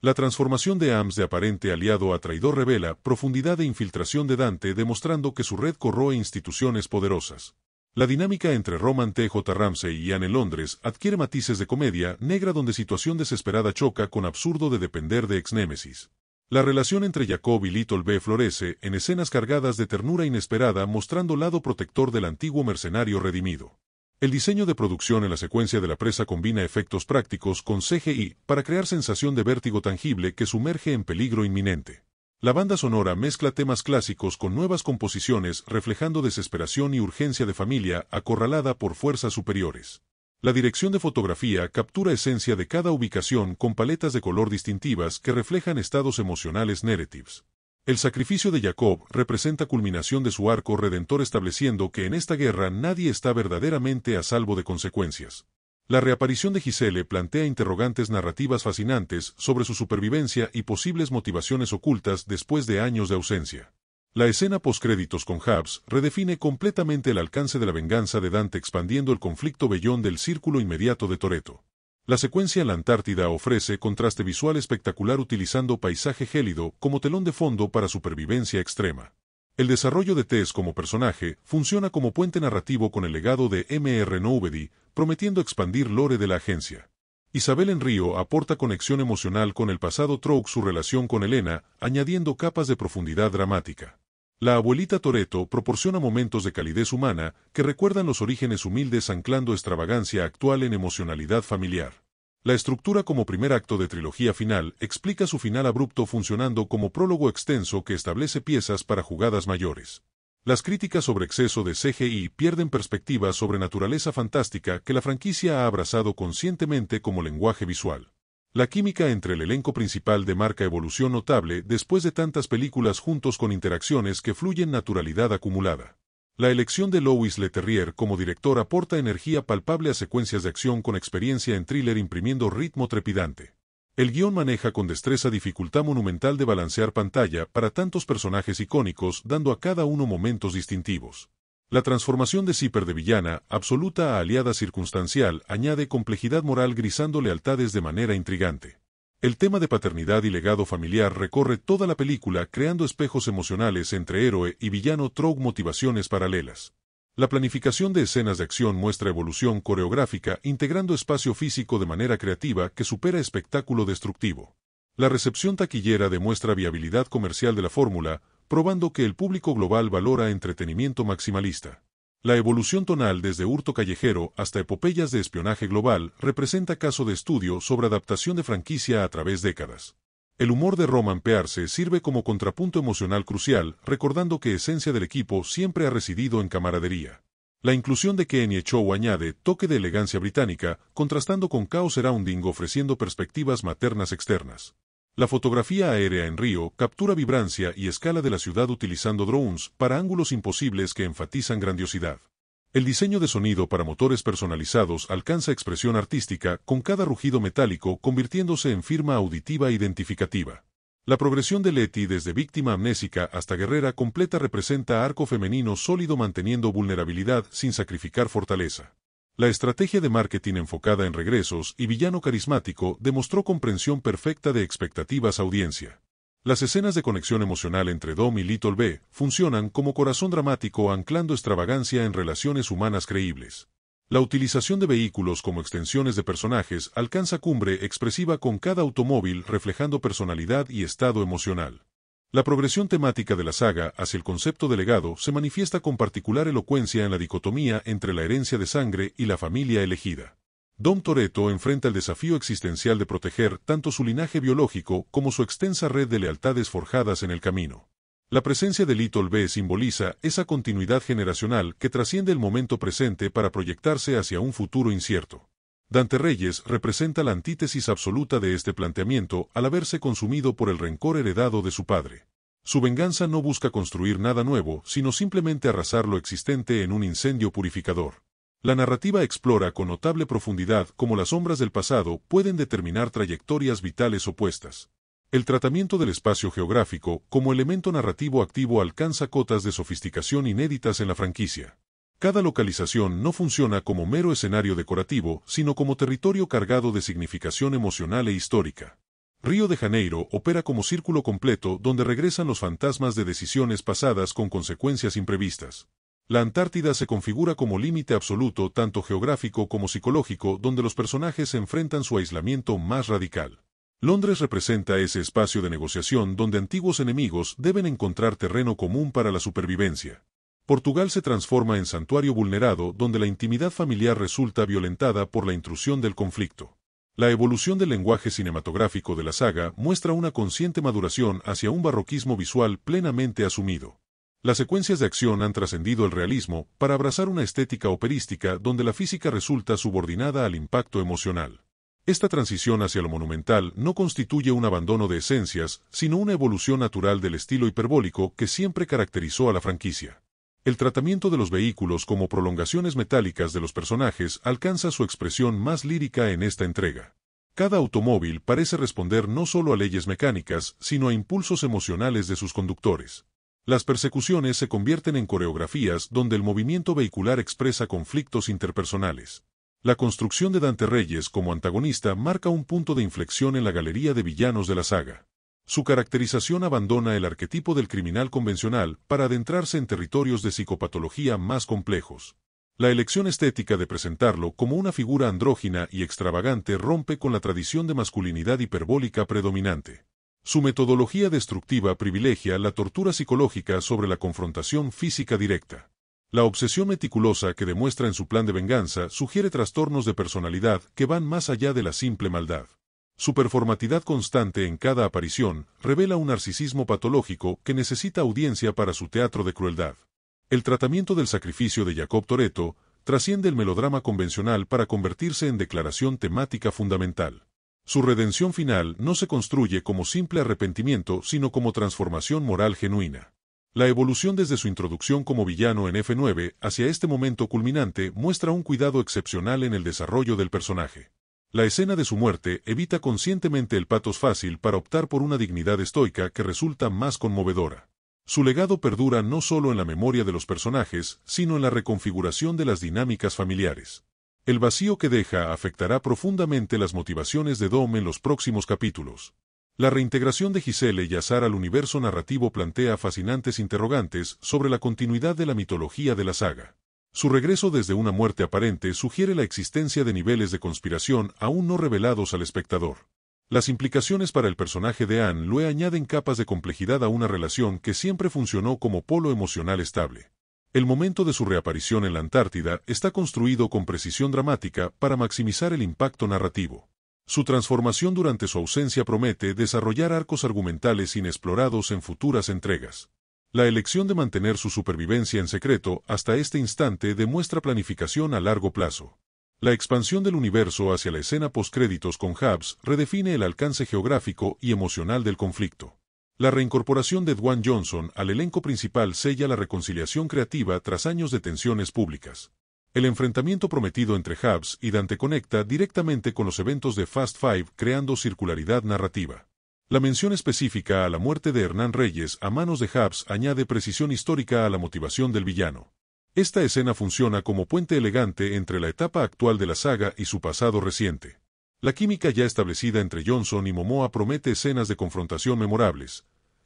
La transformación de Ames de aparente aliado a traidor revela profundidad e infiltración de Dante demostrando que su red corroe instituciones poderosas. La dinámica entre Roman T. J. Ramsey y Anne Londres adquiere matices de comedia negra donde situación desesperada choca con absurdo de depender de ex-némesis. La relación entre Jacob y Little B florece en escenas cargadas de ternura inesperada mostrando lado protector del antiguo mercenario redimido. El diseño de producción en la secuencia de la presa combina efectos prácticos con CGI para crear sensación de vértigo tangible que sumerge en peligro inminente. La banda sonora mezcla temas clásicos con nuevas composiciones reflejando desesperación y urgencia de familia acorralada por fuerzas superiores. La dirección de fotografía captura esencia de cada ubicación con paletas de color distintivas que reflejan estados emocionales narratives. El sacrificio de Jacob representa culminación de su arco redentor estableciendo que en esta guerra nadie está verdaderamente a salvo de consecuencias. La reaparición de Giselle plantea interrogantes narrativas fascinantes sobre su supervivencia y posibles motivaciones ocultas después de años de ausencia. La escena postcréditos con Hubs redefine completamente el alcance de la venganza de Dante expandiendo el conflicto bellón del círculo inmediato de Toretto. La secuencia en la Antártida ofrece contraste visual espectacular utilizando paisaje gélido como telón de fondo para supervivencia extrema. El desarrollo de Tess como personaje funciona como puente narrativo con el legado de Mr. Nobody, prometiendo expandir lore de la agencia. Isabel en Río aporta conexión emocional con el pasado Troug su relación con Elena, añadiendo capas de profundidad dramática. La abuelita Toretto proporciona momentos de calidez humana que recuerdan los orígenes humildes anclando extravagancia actual en emocionalidad familiar. La estructura como primer acto de trilogía final explica su final abrupto funcionando como prólogo extenso que establece piezas para jugadas mayores. Las críticas sobre exceso de CGI pierden perspectiva sobre naturaleza fantástica que la franquicia ha abrazado conscientemente como lenguaje visual. La química entre el elenco principal demarca evolución notable después de tantas películas juntos con interacciones que fluyen naturalidad acumulada. La elección de Louis Leterrier como director aporta energía palpable a secuencias de acción con experiencia en thriller imprimiendo ritmo trepidante. El guión maneja con destreza dificultad monumental de balancear pantalla para tantos personajes icónicos dando a cada uno momentos distintivos. La transformación de Zipper de villana, absoluta a aliada circunstancial, añade complejidad moral grisando lealtades de manera intrigante. El tema de paternidad y legado familiar recorre toda la película creando espejos emocionales entre héroe y villano Troug motivaciones paralelas. La planificación de escenas de acción muestra evolución coreográfica integrando espacio físico de manera creativa que supera espectáculo destructivo. La recepción taquillera demuestra viabilidad comercial de la fórmula, probando que el público global valora entretenimiento maximalista. La evolución tonal desde hurto callejero hasta epopeyas de espionaje global representa caso de estudio sobre adaptación de franquicia a través décadas. El humor de Roman Pearce sirve como contrapunto emocional crucial, recordando que esencia del equipo siempre ha residido en camaradería. La inclusión de Kenny Chow añade toque de elegancia británica, contrastando con Chaos Surrounding ofreciendo perspectivas maternas externas. La fotografía aérea en Río captura vibrancia y escala de la ciudad utilizando drones para ángulos imposibles que enfatizan grandiosidad. El diseño de sonido para motores personalizados alcanza expresión artística con cada rugido metálico convirtiéndose en firma auditiva identificativa. La progresión de Letty desde víctima amnésica hasta guerrera completa representa arco femenino sólido manteniendo vulnerabilidad sin sacrificar fortaleza. La estrategia de marketing enfocada en regresos y villano carismático demostró comprensión perfecta de expectativas audiencia. Las escenas de conexión emocional entre Dom y Little B funcionan como corazón dramático anclando extravagancia en relaciones humanas creíbles. La utilización de vehículos como extensiones de personajes alcanza cumbre expresiva con cada automóvil reflejando personalidad y estado emocional. La progresión temática de la saga hacia el concepto de legado se manifiesta con particular elocuencia en la dicotomía entre la herencia de sangre y la familia elegida. Dom Toretto enfrenta el desafío existencial de proteger tanto su linaje biológico como su extensa red de lealtades forjadas en el camino. La presencia de Little B simboliza esa continuidad generacional que trasciende el momento presente para proyectarse hacia un futuro incierto. Dante Reyes representa la antítesis absoluta de este planteamiento al haberse consumido por el rencor heredado de su padre. Su venganza no busca construir nada nuevo, sino simplemente arrasar lo existente en un incendio purificador. La narrativa explora con notable profundidad cómo las sombras del pasado pueden determinar trayectorias vitales opuestas. El tratamiento del espacio geográfico como elemento narrativo activo alcanza cotas de sofisticación inéditas en la franquicia. Cada localización no funciona como mero escenario decorativo, sino como territorio cargado de significación emocional e histórica. Río de Janeiro opera como círculo completo donde regresan los fantasmas de decisiones pasadas con consecuencias imprevistas. La Antártida se configura como límite absoluto tanto geográfico como psicológico donde los personajes enfrentan su aislamiento más radical. Londres representa ese espacio de negociación donde antiguos enemigos deben encontrar terreno común para la supervivencia. Portugal se transforma en santuario vulnerado donde la intimidad familiar resulta violentada por la intrusión del conflicto. La evolución del lenguaje cinematográfico de la saga muestra una consciente maduración hacia un barroquismo visual plenamente asumido. Las secuencias de acción han trascendido el realismo para abrazar una estética operística donde la física resulta subordinada al impacto emocional. Esta transición hacia lo monumental no constituye un abandono de esencias, sino una evolución natural del estilo hiperbólico que siempre caracterizó a la franquicia. El tratamiento de los vehículos como prolongaciones metálicas de los personajes alcanza su expresión más lírica en esta entrega. Cada automóvil parece responder no solo a leyes mecánicas, sino a impulsos emocionales de sus conductores. Las persecuciones se convierten en coreografías donde el movimiento vehicular expresa conflictos interpersonales. La construcción de Dante Reyes como antagonista marca un punto de inflexión en la galería de villanos de la saga. Su caracterización abandona el arquetipo del criminal convencional para adentrarse en territorios de psicopatología más complejos. La elección estética de presentarlo como una figura andrógina y extravagante rompe con la tradición de masculinidad hiperbólica predominante. Su metodología destructiva privilegia la tortura psicológica sobre la confrontación física directa. La obsesión meticulosa que demuestra en su plan de venganza sugiere trastornos de personalidad que van más allá de la simple maldad. Su performatividad constante en cada aparición revela un narcisismo patológico que necesita audiencia para su teatro de crueldad. El tratamiento del sacrificio de Jacob Toretto trasciende el melodrama convencional para convertirse en declaración temática fundamental. Su redención final no se construye como simple arrepentimiento sino como transformación moral genuina. La evolución desde su introducción como villano en F9 hacia este momento culminante muestra un cuidado excepcional en el desarrollo del personaje. La escena de su muerte evita conscientemente el patos fácil para optar por una dignidad estoica que resulta más conmovedora. Su legado perdura no solo en la memoria de los personajes, sino en la reconfiguración de las dinámicas familiares. El vacío que deja afectará profundamente las motivaciones de Dom en los próximos capítulos. La reintegración de Giselle y Azar al universo narrativo plantea fascinantes interrogantes sobre la continuidad de la mitología de la saga. Su regreso desde una muerte aparente sugiere la existencia de niveles de conspiración aún no revelados al espectador. Las implicaciones para el personaje de Anne Lue añaden capas de complejidad a una relación que siempre funcionó como polo emocional estable. El momento de su reaparición en la Antártida está construido con precisión dramática para maximizar el impacto narrativo. Su transformación durante su ausencia promete desarrollar arcos argumentales inexplorados en futuras entregas. La elección de mantener su supervivencia en secreto hasta este instante demuestra planificación a largo plazo. La expansión del universo hacia la escena postcréditos con Hubs redefine el alcance geográfico y emocional del conflicto. La reincorporación de Dwayne Johnson al elenco principal sella la reconciliación creativa tras años de tensiones públicas. El enfrentamiento prometido entre Hubs y Dante conecta directamente con los eventos de Fast Five creando circularidad narrativa. La mención específica a la muerte de Hernán Reyes a manos de Hubs añade precisión histórica a la motivación del villano. Esta escena funciona como puente elegante entre la etapa actual de la saga y su pasado reciente. La química ya establecida entre Johnson y Momoa promete escenas de confrontación memorables.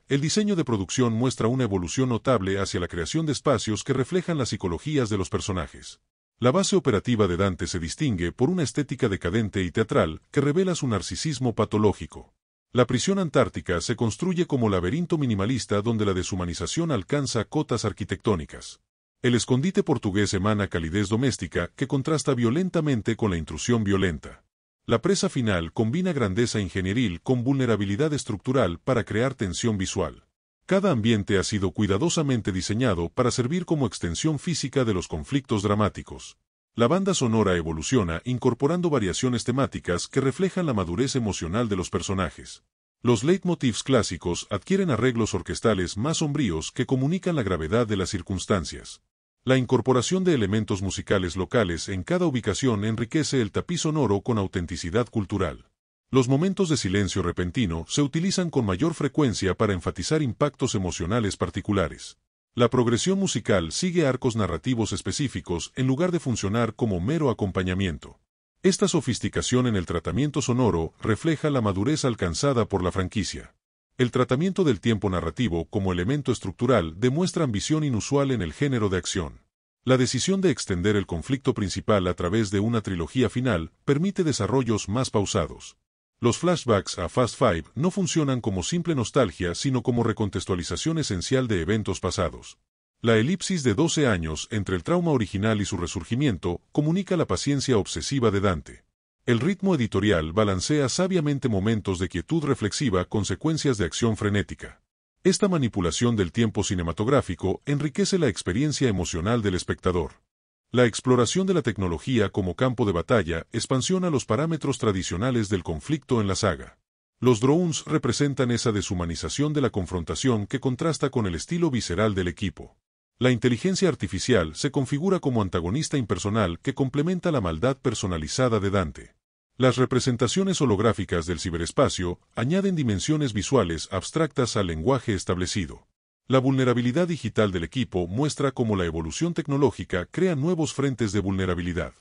El diseño de producción muestra una evolución notable hacia la creación de espacios que reflejan las psicologías de los personajes. La base operativa de Dante se distingue por una estética decadente y teatral que revela su narcisismo patológico. La prisión antártica se construye como laberinto minimalista donde la deshumanización alcanza cotas arquitectónicas. El escondite portugués emana calidez doméstica que contrasta violentamente con la intrusión violenta. La presa final combina grandeza ingenieril con vulnerabilidad estructural para crear tensión visual. Cada ambiente ha sido cuidadosamente diseñado para servir como extensión física de los conflictos dramáticos. La banda sonora evoluciona incorporando variaciones temáticas que reflejan la madurez emocional de los personajes. Los leitmotivs clásicos adquieren arreglos orquestales más sombríos que comunican la gravedad de las circunstancias. La incorporación de elementos musicales locales en cada ubicación enriquece el tapiz sonoro con autenticidad cultural. Los momentos de silencio repentino se utilizan con mayor frecuencia para enfatizar impactos emocionales particulares. La progresión musical sigue arcos narrativos específicos en lugar de funcionar como mero acompañamiento. Esta sofisticación en el tratamiento sonoro refleja la madurez alcanzada por la franquicia. El tratamiento del tiempo narrativo como elemento estructural demuestra ambición inusual en el género de acción. La decisión de extender el conflicto principal a través de una trilogía final permite desarrollos más pausados. Los flashbacks a Fast Five no funcionan como simple nostalgia sino como recontextualización esencial de eventos pasados. La elipsis de 12 años entre el trauma original y su resurgimiento comunica la paciencia obsesiva de Dante. El ritmo editorial balancea sabiamente momentos de quietud reflexiva con secuencias de acción frenética. Esta manipulación del tiempo cinematográfico enriquece la experiencia emocional del espectador. La exploración de la tecnología como campo de batalla expansiona los parámetros tradicionales del conflicto en la saga. Los drones representan esa deshumanización de la confrontación que contrasta con el estilo visceral del equipo. La inteligencia artificial se configura como antagonista impersonal que complementa la maldad personalizada de Dante. Las representaciones holográficas del ciberespacio añaden dimensiones visuales abstractas al lenguaje establecido. La vulnerabilidad digital del equipo muestra cómo la evolución tecnológica crea nuevos frentes de vulnerabilidad.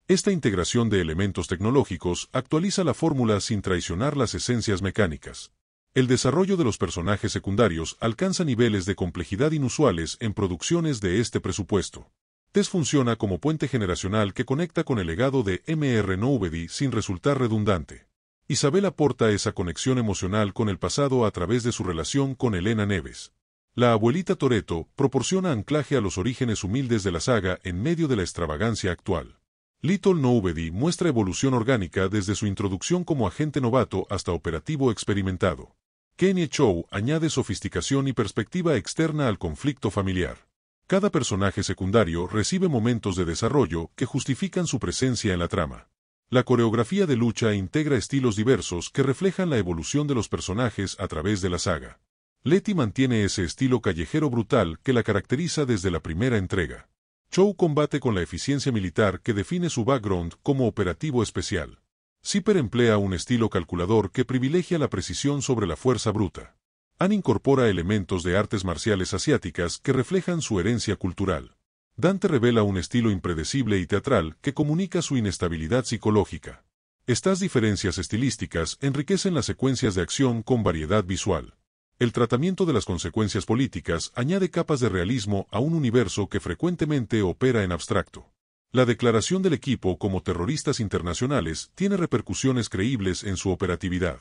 Esta integración de elementos tecnológicos actualiza la fórmula sin traicionar las esencias mecánicas. El desarrollo de los personajes secundarios alcanza niveles de complejidad inusuales en producciones de este presupuesto. Tess funciona como puente generacional que conecta con el legado de Mr. Nobody sin resultar redundante. Isabel aporta esa conexión emocional con el pasado a través de su relación con Elena Neves. La abuelita Toretto proporciona anclaje a los orígenes humildes de la saga en medio de la extravagancia actual. Little Nobody muestra evolución orgánica desde su introducción como agente novato hasta operativo experimentado. Kenny Chow añade sofisticación y perspectiva externa al conflicto familiar. Cada personaje secundario recibe momentos de desarrollo que justifican su presencia en la trama. La coreografía de lucha integra estilos diversos que reflejan la evolución de los personajes a través de la saga. Letty mantiene ese estilo callejero brutal que la caracteriza desde la primera entrega. Chow combate con la eficiencia militar que define su background como operativo especial. Zipper emplea un estilo calculador que privilegia la precisión sobre la fuerza bruta. Ann incorpora elementos de artes marciales asiáticas que reflejan su herencia cultural. Dante revela un estilo impredecible y teatral que comunica su inestabilidad psicológica. Estas diferencias estilísticas enriquecen las secuencias de acción con variedad visual. El tratamiento de las consecuencias políticas añade capas de realismo a un universo que frecuentemente opera en abstracto. La declaración del equipo como terroristas internacionales tiene repercusiones creíbles en su operatividad.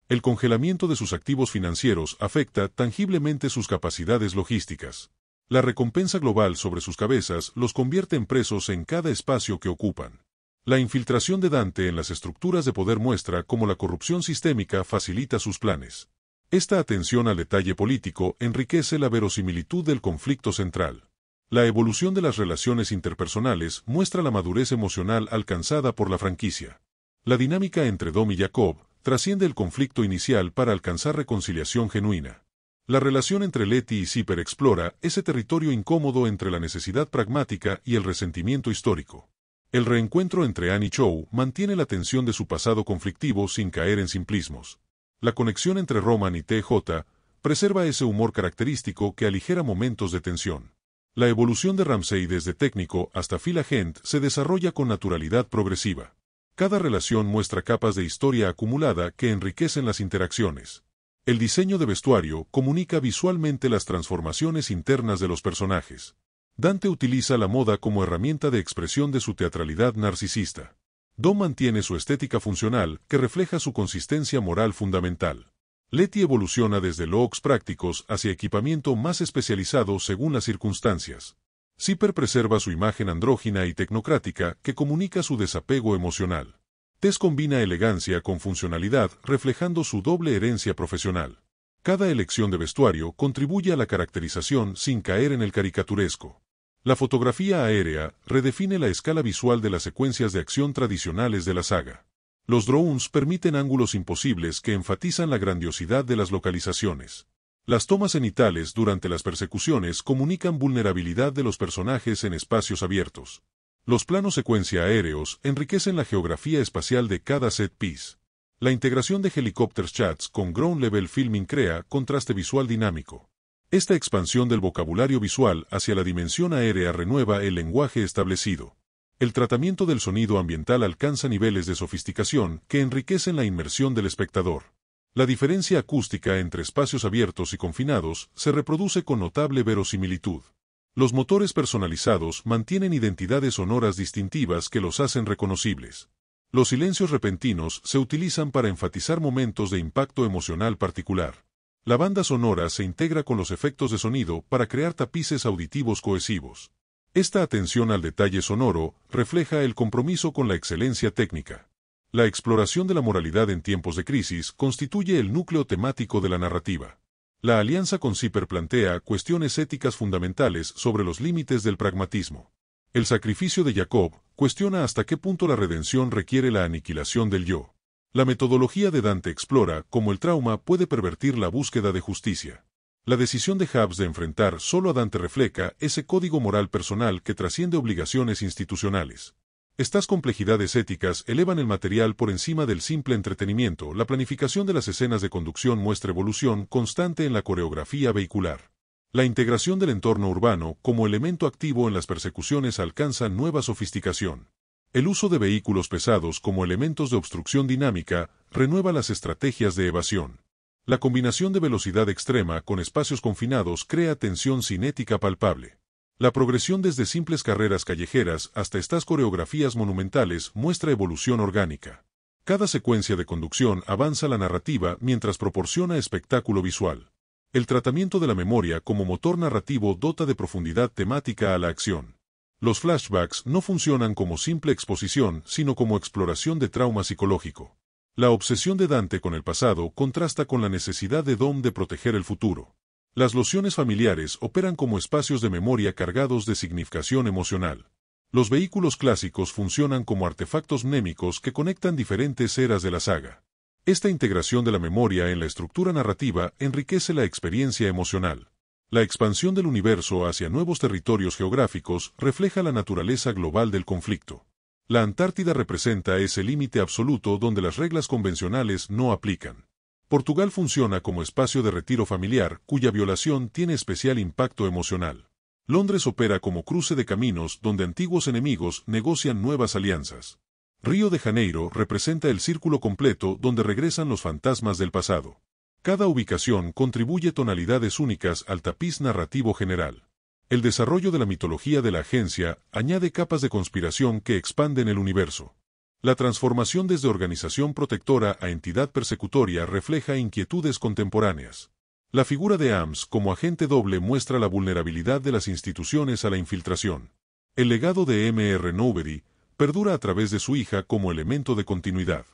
El congelamiento de sus activos financieros afecta tangiblemente sus capacidades logísticas. La recompensa global sobre sus cabezas los convierte en presos en cada espacio que ocupan. La infiltración de Dante en las estructuras de poder muestra cómo la corrupción sistémica facilita sus planes. Esta atención al detalle político enriquece la verosimilitud del conflicto central. La evolución de las relaciones interpersonales muestra la madurez emocional alcanzada por la franquicia. La dinámica entre Dom y Jacob trasciende el conflicto inicial para alcanzar reconciliación genuina. La relación entre Letty y Zipper explora ese territorio incómodo entre la necesidad pragmática y el resentimiento histórico. El reencuentro entre Ann y Chow mantiene la tensión de su pasado conflictivo sin caer en simplismos. La conexión entre Roman y TJ preserva ese humor característico que aligera momentos de tensión. La evolución de Ramsey desde técnico hasta Phil Agent se desarrolla con naturalidad progresiva. Cada relación muestra capas de historia acumulada que enriquecen las interacciones. El diseño de vestuario comunica visualmente las transformaciones internas de los personajes. Dante utiliza la moda como herramienta de expresión de su teatralidad narcisista. Dom mantiene su estética funcional, que refleja su consistencia moral fundamental. Letty evoluciona desde looks prácticos hacia equipamiento más especializado según las circunstancias. Zipper preserva su imagen andrógina y tecnocrática, que comunica su desapego emocional. Tess combina elegancia con funcionalidad, reflejando su doble herencia profesional. Cada elección de vestuario contribuye a la caracterización sin caer en el caricaturesco. La fotografía aérea redefine la escala visual de las secuencias de acción tradicionales de la saga. Los drones permiten ángulos imposibles que enfatizan la grandiosidad de las localizaciones. Las tomas cenitales durante las persecuciones comunican vulnerabilidad de los personajes en espacios abiertos. Los planos secuencia aéreos enriquecen la geografía espacial de cada set piece. La integración de helicópteros chats con ground level filming crea contraste visual dinámico. Esta expansión del vocabulario visual hacia la dimensión aérea renueva el lenguaje establecido. El tratamiento del sonido ambiental alcanza niveles de sofisticación que enriquecen la inmersión del espectador. La diferencia acústica entre espacios abiertos y confinados se reproduce con notable verosimilitud. Los motores personalizados mantienen identidades sonoras distintivas que los hacen reconocibles. Los silencios repentinos se utilizan para enfatizar momentos de impacto emocional particular. La banda sonora se integra con los efectos de sonido para crear tapices auditivos cohesivos. Esta atención al detalle sonoro refleja el compromiso con la excelencia técnica. La exploración de la moralidad en tiempos de crisis constituye el núcleo temático de la narrativa. La alianza con Zipper plantea cuestiones éticas fundamentales sobre los límites del pragmatismo. El sacrificio de Jacob cuestiona hasta qué punto la redención requiere la aniquilación del yo. La metodología de Dante explora cómo el trauma puede pervertir la búsqueda de justicia. La decisión de Hubs de enfrentar solo a Dante refleja ese código moral personal que trasciende obligaciones institucionales. Estas complejidades éticas elevan el material por encima del simple entretenimiento. La planificación de las escenas de conducción muestra evolución constante en la coreografía vehicular. La integración del entorno urbano como elemento activo en las persecuciones alcanza nueva sofisticación. El uso de vehículos pesados como elementos de obstrucción dinámica renueva las estrategias de evasión. La combinación de velocidad extrema con espacios confinados crea tensión cinética palpable. La progresión desde simples carreras callejeras hasta estas coreografías monumentales muestra evolución orgánica. Cada secuencia de conducción avanza la narrativa mientras proporciona espectáculo visual. El tratamiento de la memoria como motor narrativo dota de profundidad temática a la acción. Los flashbacks no funcionan como simple exposición, sino como exploración de trauma psicológico. La obsesión de Dante con el pasado contrasta con la necesidad de Dom de proteger el futuro. Las lociones familiares operan como espacios de memoria cargados de significación emocional. Los vehículos clásicos funcionan como artefactos mnémicos que conectan diferentes eras de la saga. Esta integración de la memoria en la estructura narrativa enriquece la experiencia emocional. La expansión del universo hacia nuevos territorios geográficos refleja la naturaleza global del conflicto. La Antártida representa ese límite absoluto donde las reglas convencionales no aplican. Portugal funciona como espacio de retiro familiar, cuya violación tiene especial impacto emocional. Londres opera como cruce de caminos donde antiguos enemigos negocian nuevas alianzas. Río de Janeiro representa el círculo completo donde regresan los fantasmas del pasado. Cada ubicación contribuye tonalidades únicas al tapiz narrativo general. El desarrollo de la mitología de la agencia añade capas de conspiración que expanden el universo. La transformación desde organización protectora a entidad persecutoria refleja inquietudes contemporáneas. La figura de Ames como agente doble muestra la vulnerabilidad de las instituciones a la infiltración. El legado de Mr. Nobody perdura a través de su hija como elemento de continuidad.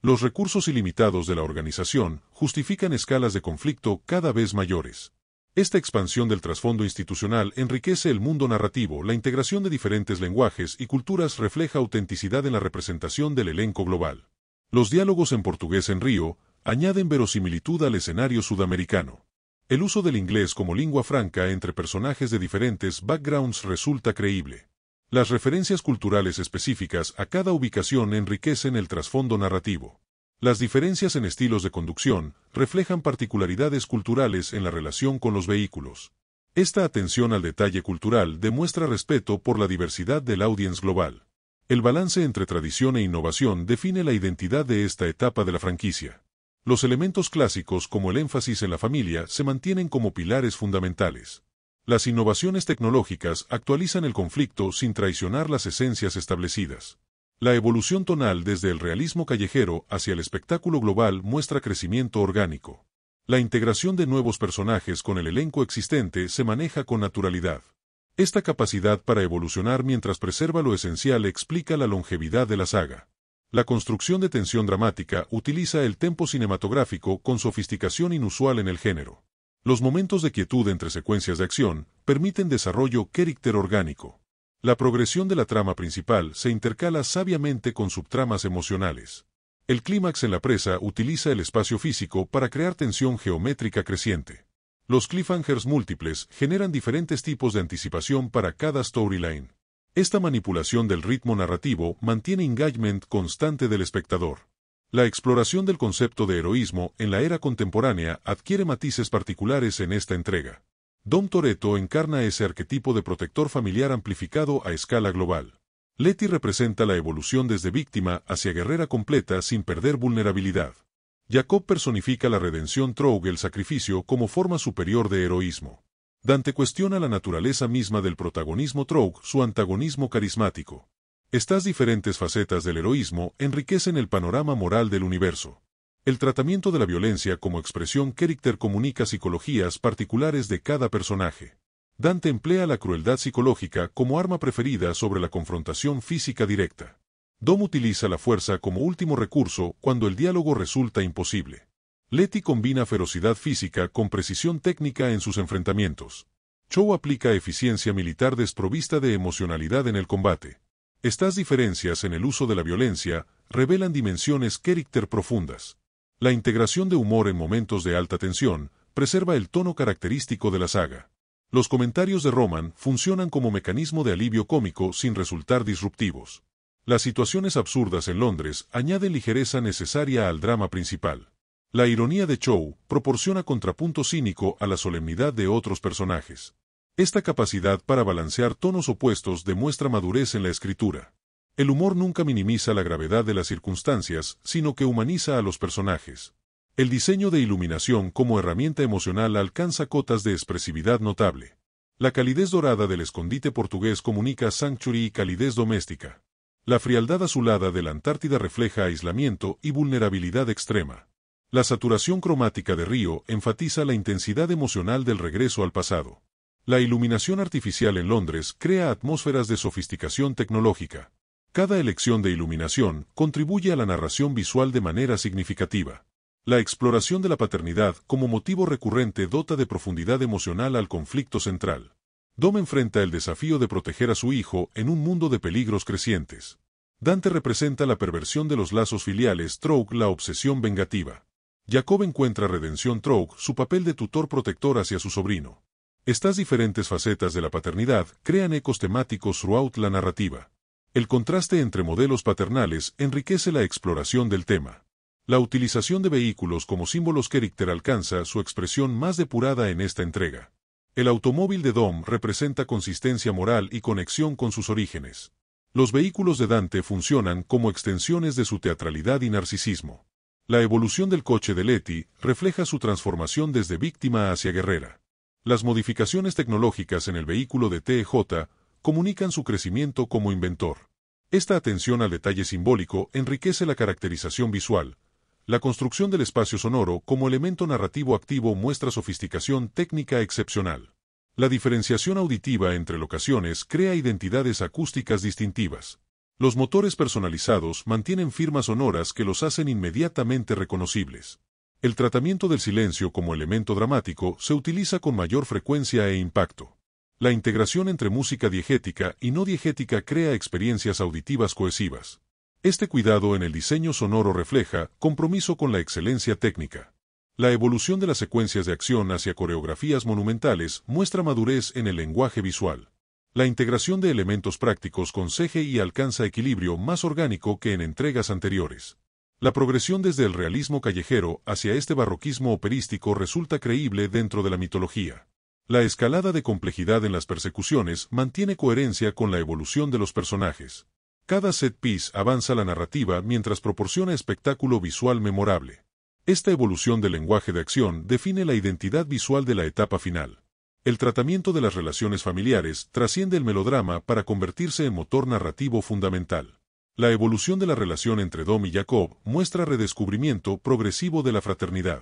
Los recursos ilimitados de la organización justifican escalas de conflicto cada vez mayores. Esta expansión del trasfondo institucional enriquece el mundo narrativo. La integración de diferentes lenguajes y culturas refleja autenticidad en la representación del elenco global. Los diálogos en portugués en Río añaden verosimilitud al escenario sudamericano. El uso del inglés como lengua franca entre personajes de diferentes backgrounds resulta creíble. Las referencias culturales específicas a cada ubicación enriquecen el trasfondo narrativo. Las diferencias en estilos de conducción reflejan particularidades culturales en la relación con los vehículos. Esta atención al detalle cultural demuestra respeto por la diversidad del audience global. El balance entre tradición e innovación define la identidad de esta etapa de la franquicia. Los elementos clásicos como el énfasis en la familia se mantienen como pilares fundamentales. Las innovaciones tecnológicas actualizan el conflicto sin traicionar las esencias establecidas. La evolución tonal desde el realismo callejero hacia el espectáculo global muestra crecimiento orgánico. La integración de nuevos personajes con el elenco existente se maneja con naturalidad. Esta capacidad para evolucionar mientras preserva lo esencial explica la longevidad de la saga. La construcción de tensión dramática utiliza el tempo cinematográfico con sofisticación inusual en el género. Los momentos de quietud entre secuencias de acción permiten desarrollo carácter orgánico. La progresión de la trama principal se intercala sabiamente con subtramas emocionales. El clímax en la presa utiliza el espacio físico para crear tensión geométrica creciente. Los cliffhangers múltiples generan diferentes tipos de anticipación para cada storyline. Esta manipulación del ritmo narrativo mantiene engagement constante del espectador. La exploración del concepto de heroísmo en la era contemporánea adquiere matices particulares en esta entrega. Dom Toretto encarna ese arquetipo de protector familiar amplificado a escala global. Letty representa la evolución desde víctima hacia guerrera completa sin perder vulnerabilidad. Jacob personifica la redención Troug, el sacrificio como forma superior de heroísmo. Dante cuestiona la naturaleza misma del protagonismo Troug, su antagonismo carismático. Estas diferentes facetas del heroísmo enriquecen el panorama moral del universo. El tratamiento de la violencia como expresión carácter comunica psicologías particulares de cada personaje. Dante emplea la crueldad psicológica como arma preferida sobre la confrontación física directa. Dom utiliza la fuerza como último recurso cuando el diálogo resulta imposible. Letty combina ferocidad física con precisión técnica en sus enfrentamientos. Chow aplica eficiencia militar desprovista de emocionalidad en el combate. Estas diferencias en el uso de la violencia revelan dimensiones carácter profundas. La integración de humor en momentos de alta tensión preserva el tono característico de la saga. Los comentarios de Roman funcionan como mecanismo de alivio cómico sin resultar disruptivos. Las situaciones absurdas en Londres añaden ligereza necesaria al drama principal. La ironía de Chow proporciona contrapunto cínico a la solemnidad de otros personajes. Esta capacidad para balancear tonos opuestos demuestra madurez en la escritura. El humor nunca minimiza la gravedad de las circunstancias, sino que humaniza a los personajes. El diseño de iluminación como herramienta emocional alcanza cotas de expresividad notable. La calidez dorada del escondite portugués comunica sanctuary y calidez doméstica. La frialdad azulada de la Antártida refleja aislamiento y vulnerabilidad extrema. La saturación cromática de Río enfatiza la intensidad emocional del regreso al pasado. La iluminación artificial en Londres crea atmósferas de sofisticación tecnológica. Cada elección de iluminación contribuye a la narración visual de manera significativa. La exploración de la paternidad como motivo recurrente dota de profundidad emocional al conflicto central. Dom enfrenta el desafío de proteger a su hijo en un mundo de peligros crecientes. Dante representa la perversión de los lazos filiales, Troug la obsesión vengativa. Jacob encuentra redención, Troug su papel de tutor protector hacia su sobrino. Estas diferentes facetas de la paternidad crean ecos temáticos throughout la narrativa. El contraste entre modelos paternales enriquece la exploración del tema. La utilización de vehículos como símbolos carácter alcanza su expresión más depurada en esta entrega. El automóvil de Dom representa consistencia moral y conexión con sus orígenes. Los vehículos de Dante funcionan como extensiones de su teatralidad y narcisismo. La evolución del coche de Letty refleja su transformación desde víctima hacia guerrera. Las modificaciones tecnológicas en el vehículo de TJ comunican su crecimiento como inventor. Esta atención al detalle simbólico enriquece la caracterización visual. La construcción del espacio sonoro como elemento narrativo activo muestra sofisticación técnica excepcional. La diferenciación auditiva entre locaciones crea identidades acústicas distintivas. Los motores personalizados mantienen firmas sonoras que los hacen inmediatamente reconocibles. El tratamiento del silencio como elemento dramático se utiliza con mayor frecuencia e impacto. La integración entre música diegética y no diegética crea experiencias auditivas cohesivas. Este cuidado en el diseño sonoro refleja compromiso con la excelencia técnica. La evolución de las secuencias de acción hacia coreografías monumentales muestra madurez en el lenguaje visual. La integración de elementos prácticos con CGI alcanza equilibrio más orgánico que en entregas anteriores. La progresión desde el realismo callejero hacia este barroquismo operístico resulta creíble dentro de la mitología. La escalada de complejidad en las persecuciones mantiene coherencia con la evolución de los personajes. Cada set piece avanza la narrativa mientras proporciona espectáculo visual memorable. Esta evolución del lenguaje de acción define la identidad visual de la etapa final. El tratamiento de las relaciones familiares trasciende el melodrama para convertirse en motor narrativo fundamental. La evolución de la relación entre Dom y Jacob muestra redescubrimiento progresivo de la fraternidad.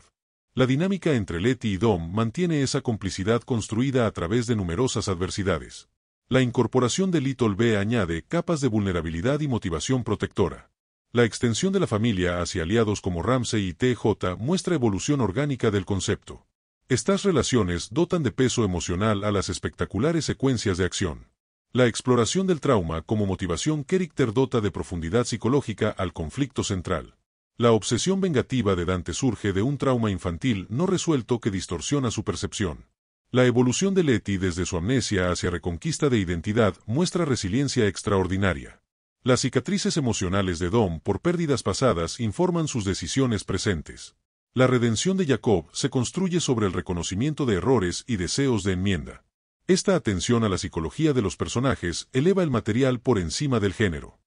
La dinámica entre Letty y Dom mantiene esa complicidad construida a través de numerosas adversidades. La incorporación de Little B añade capas de vulnerabilidad y motivación protectora. La extensión de la familia hacia aliados como Ramsay y TJ muestra evolución orgánica del concepto. Estas relaciones dotan de peso emocional a las espectaculares secuencias de acción. La exploración del trauma como motivación character dota de profundidad psicológica al conflicto central. La obsesión vengativa de Dante surge de un trauma infantil no resuelto que distorsiona su percepción. La evolución de Letty desde su amnesia hacia reconquista de identidad muestra resiliencia extraordinaria. Las cicatrices emocionales de Dom por pérdidas pasadas informan sus decisiones presentes. La redención de Jacob se construye sobre el reconocimiento de errores y deseos de enmienda. Esta atención a la psicología de los personajes eleva el material por encima del género.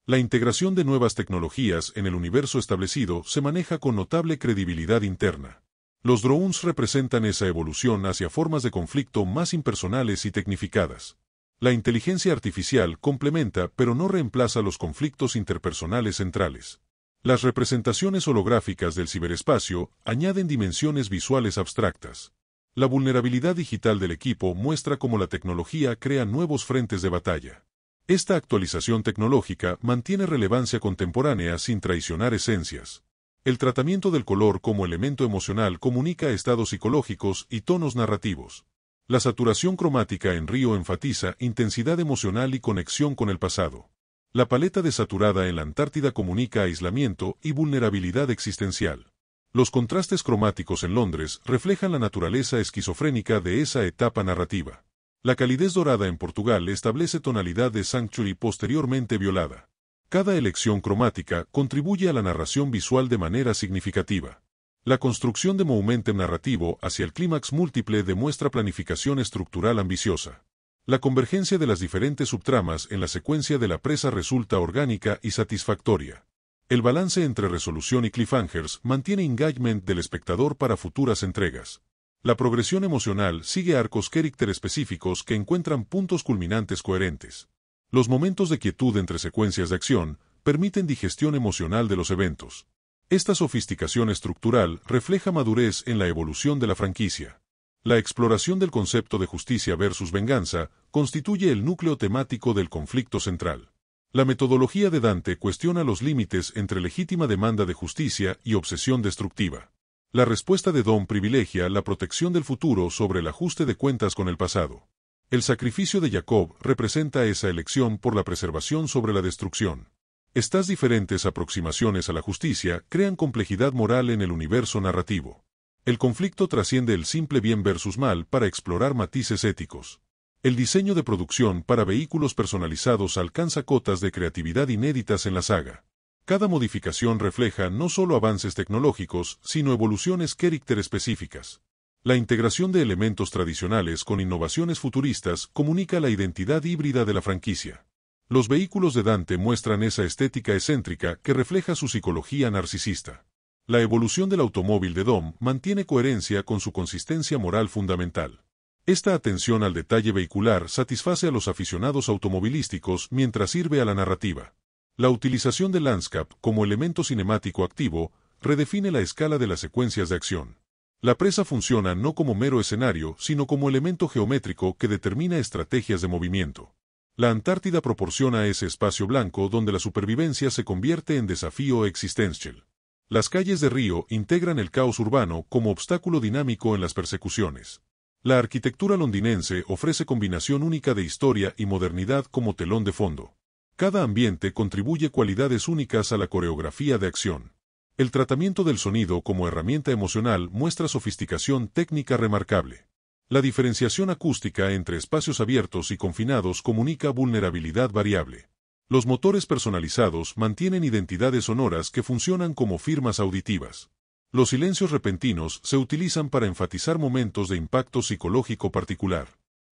La integración de nuevas tecnologías en el universo establecido se maneja con notable credibilidad interna. Los drones representan esa evolución hacia formas de conflicto más impersonales y tecnificadas. La inteligencia artificial complementa pero no reemplaza los conflictos interpersonales centrales. Las representaciones holográficas del ciberespacio añaden dimensiones visuales abstractas. La vulnerabilidad digital del equipo muestra cómo la tecnología crea nuevos frentes de batalla. Esta actualización tecnológica mantiene relevancia contemporánea sin traicionar esencias. El tratamiento del color como elemento emocional comunica estados psicológicos y tonos narrativos. La saturación cromática en Río enfatiza intensidad emocional y conexión con el pasado. La paleta desaturada en la Antártida comunica aislamiento y vulnerabilidad existencial. Los contrastes cromáticos en Londres reflejan la naturaleza esquizofrénica de esa etapa narrativa. La calidez dorada en Portugal establece tonalidad de Sanctuary posteriormente violada. Cada elección cromática contribuye a la narración visual de manera significativa. La construcción de momentum narrativo hacia el clímax múltiple demuestra planificación estructural ambiciosa. La convergencia de las diferentes subtramas en la secuencia de la presa resulta orgánica y satisfactoria. El balance entre resolución y cliffhangers mantiene engagement del espectador para futuras entregas. La progresión emocional sigue arcos character específicos que encuentran puntos culminantes coherentes. Los momentos de quietud entre secuencias de acción permiten digestión emocional de los eventos. Esta sofisticación estructural refleja madurez en la evolución de la franquicia. La exploración del concepto de justicia versus venganza constituye el núcleo temático del conflicto central. La metodología de Dante cuestiona los límites entre legítima demanda de justicia y obsesión destructiva. La respuesta de Dom privilegia la protección del futuro sobre el ajuste de cuentas con el pasado. El sacrificio de Jacob representa esa elección por la preservación sobre la destrucción. Estas diferentes aproximaciones a la justicia crean complejidad moral en el universo narrativo. El conflicto trasciende el simple bien versus mal para explorar matices éticos. El diseño de producción para vehículos personalizados alcanza cotas de creatividad inéditas en la saga. Cada modificación refleja no solo avances tecnológicos, sino evoluciones character específicas. La integración de elementos tradicionales con innovaciones futuristas comunica la identidad híbrida de la franquicia. Los vehículos de Dante muestran esa estética excéntrica que refleja su psicología narcisista. La evolución del automóvil de Dom mantiene coherencia con su consistencia moral fundamental. Esta atención al detalle vehicular satisface a los aficionados automovilísticos mientras sirve a la narrativa. La utilización del landscape como elemento cinemático activo redefine la escala de las secuencias de acción. La presa funciona no como mero escenario, sino como elemento geométrico que determina estrategias de movimiento. La Antártida proporciona ese espacio blanco donde la supervivencia se convierte en desafío existential. Las calles de Río integran el caos urbano como obstáculo dinámico en las persecuciones. La arquitectura londinense ofrece combinación única de historia y modernidad como telón de fondo. Cada ambiente contribuye cualidades únicas a la coreografía de acción. El tratamiento del sonido como herramienta emocional muestra sofisticación técnica remarcable. La diferenciación acústica entre espacios abiertos y confinados comunica vulnerabilidad variable. Los motores personalizados mantienen identidades sonoras que funcionan como firmas auditivas. Los silencios repentinos se utilizan para enfatizar momentos de impacto psicológico particular.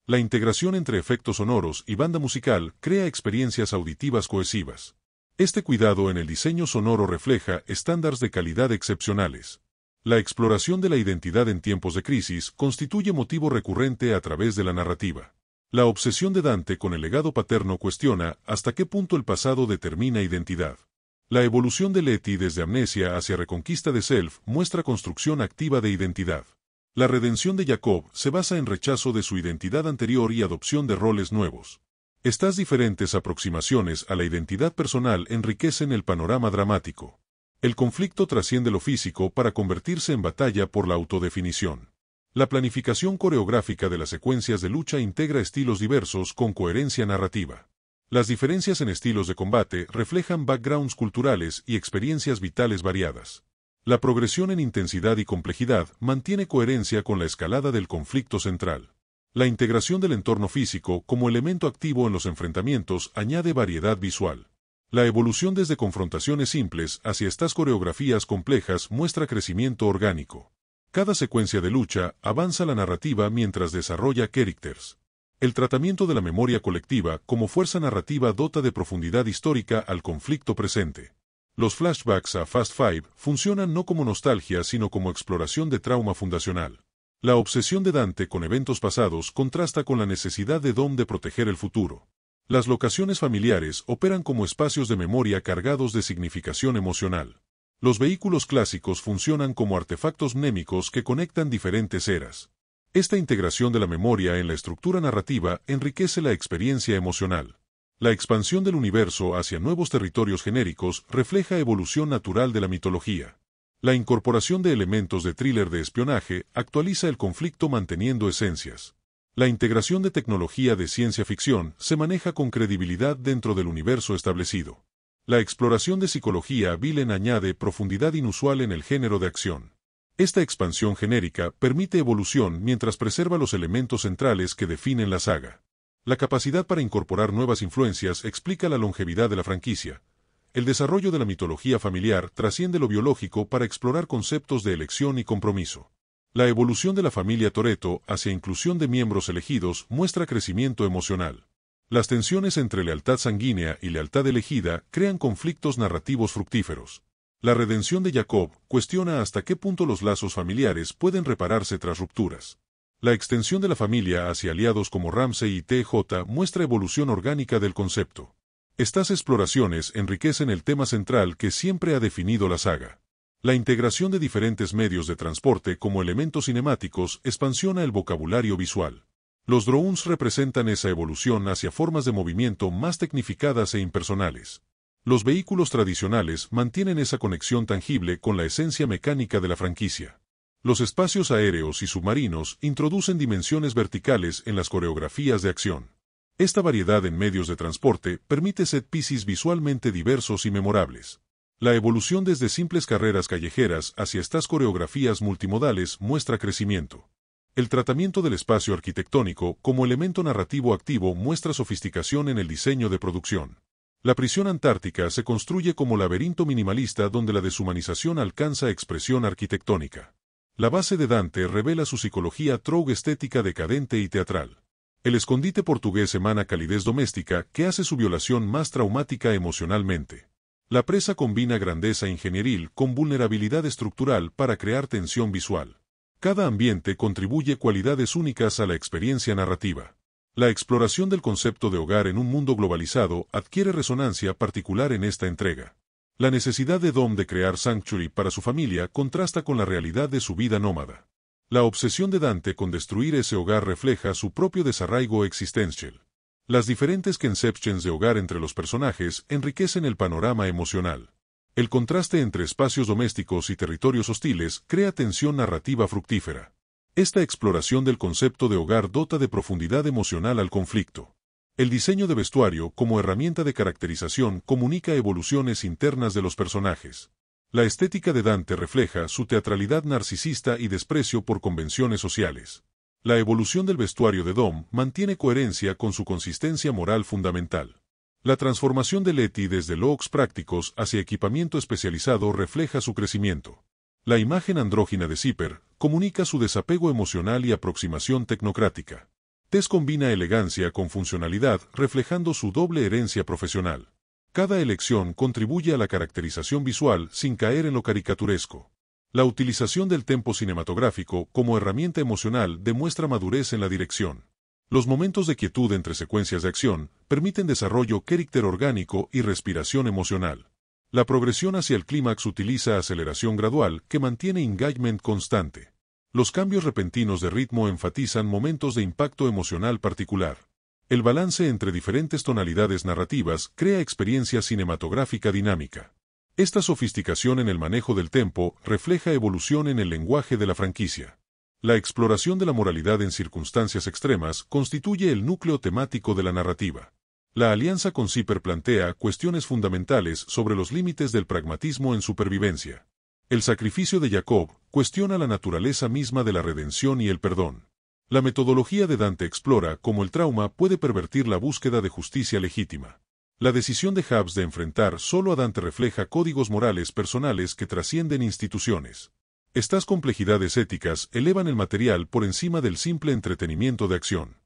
La integración entre efectos sonoros y banda musical crea experiencias auditivas cohesivas. Este cuidado en el diseño sonoro refleja estándares de calidad excepcionales. La exploración de la identidad en tiempos de crisis constituye motivo recurrente a través de la narrativa. La obsesión de Dante con el legado paterno cuestiona hasta qué punto el pasado determina identidad. La evolución de Leti desde amnesia hacia reconquista de self muestra construcción activa de identidad. La redención de Jacob se basa en rechazo de su identidad anterior y adopción de roles nuevos. Estas diferentes aproximaciones a la identidad personal enriquecen el panorama dramático. El conflicto trasciende lo físico para convertirse en batalla por la autodefinición. La planificación coreográfica de las secuencias de lucha integra estilos diversos con coherencia narrativa. Las diferencias en estilos de combate reflejan backgrounds culturales y experiencias vitales variadas. La progresión en intensidad y complejidad mantiene coherencia con la escalada del conflicto central. La integración del entorno físico como elemento activo en los enfrentamientos añade variedad visual. La evolución desde confrontaciones simples hacia estas coreografías complejas muestra crecimiento orgánico. Cada secuencia de lucha avanza la narrativa mientras desarrolla characters. El tratamiento de la memoria colectiva como fuerza narrativa dota de profundidad histórica al conflicto presente. Los flashbacks a Fast Five funcionan no como nostalgia sino como exploración de trauma fundacional. La obsesión de Dante con eventos pasados contrasta con la necesidad de Dom de proteger el futuro. Las locaciones familiares operan como espacios de memoria cargados de significación emocional. Los vehículos clásicos funcionan como artefactos mnémicos que conectan diferentes eras. Esta integración de la memoria en la estructura narrativa enriquece la experiencia emocional. La expansión del universo hacia nuevos territorios genéricos refleja evolución natural de la mitología. La incorporación de elementos de thriller de espionaje actualiza el conflicto manteniendo esencias. La integración de tecnología de ciencia ficción se maneja con credibilidad dentro del universo establecido. La exploración de psicología Villain añade profundidad inusual en el género de acción. Esta expansión genérica permite evolución mientras preserva los elementos centrales que definen la saga. La capacidad para incorporar nuevas influencias explica la longevidad de la franquicia. El desarrollo de la mitología familiar trasciende lo biológico para explorar conceptos de elección y compromiso. La evolución de la familia Toretto hacia inclusión de miembros elegidos muestra crecimiento emocional. Las tensiones entre lealtad sanguínea y lealtad elegida crean conflictos narrativos fructíferos. La redención de Jacob cuestiona hasta qué punto los lazos familiares pueden repararse tras rupturas. La extensión de la familia hacia aliados como Ramsay y TJ muestra evolución orgánica del concepto. Estas exploraciones enriquecen el tema central que siempre ha definido la saga. La integración de diferentes medios de transporte como elementos cinemáticos expansiona el vocabulario visual. Los drones representan esa evolución hacia formas de movimiento más tecnificadas e impersonales. Los vehículos tradicionales mantienen esa conexión tangible con la esencia mecánica de la franquicia. Los espacios aéreos y submarinos introducen dimensiones verticales en las coreografías de acción. Esta variedad en medios de transporte permite set pieces visualmente diversos y memorables. La evolución desde simples carreras callejeras hacia estas coreografías multimodales muestra crecimiento. El tratamiento del espacio arquitectónico como elemento narrativo activo muestra sofisticación en el diseño de producción. La prisión antártica se construye como laberinto minimalista donde la deshumanización alcanza expresión arquitectónica. La base de Dante revela su psicología troug estética decadente y teatral. El escondite portugués emana calidez doméstica que hace su violación más traumática emocionalmente. La presa combina grandeza ingenieril con vulnerabilidad estructural para crear tensión visual. Cada ambiente contribuye cualidades únicas a la experiencia narrativa. La exploración del concepto de hogar en un mundo globalizado adquiere resonancia particular en esta entrega. La necesidad de Dom de crear Sanctuary para su familia contrasta con la realidad de su vida nómada. La obsesión de Dante con destruir ese hogar refleja su propio desarraigo existential. Las diferentes conceptions de hogar entre los personajes enriquecen el panorama emocional. El contraste entre espacios domésticos y territorios hostiles crea tensión narrativa fructífera. Esta exploración del concepto de hogar dota de profundidad emocional al conflicto. El diseño de vestuario como herramienta de caracterización comunica evoluciones internas de los personajes. La estética de Dante refleja su teatralidad narcisista y desprecio por convenciones sociales. La evolución del vestuario de Dom mantiene coherencia con su consistencia moral fundamental. La transformación de Leti desde looks prácticos hacia equipamiento especializado refleja su crecimiento. La imagen andrógina de Zipper comunica su desapego emocional y aproximación tecnocrática. Tess combina elegancia con funcionalidad, reflejando su doble herencia profesional. Cada elección contribuye a la caracterización visual sin caer en lo caricaturesco. La utilización del tempo cinematográfico como herramienta emocional demuestra madurez en la dirección. Los momentos de quietud entre secuencias de acción permiten desarrollo carácter orgánico y respiración emocional. La progresión hacia el clímax utiliza aceleración gradual que mantiene engagement constante. Los cambios repentinos de ritmo enfatizan momentos de impacto emocional particular. El balance entre diferentes tonalidades narrativas crea experiencia cinematográfica dinámica. Esta sofisticación en el manejo del tempo refleja evolución en el lenguaje de la franquicia. La exploración de la moralidad en circunstancias extremas constituye el núcleo temático de la narrativa. La alianza con Zipper plantea cuestiones fundamentales sobre los límites del pragmatismo en supervivencia. El sacrificio de Jacob cuestiona la naturaleza misma de la redención y el perdón. La metodología de Dante explora cómo el trauma puede pervertir la búsqueda de justicia legítima. La decisión de Hobbes de enfrentar solo a Dante refleja códigos morales personales que trascienden instituciones. Estas complejidades éticas elevan el material por encima del simple entretenimiento de acción.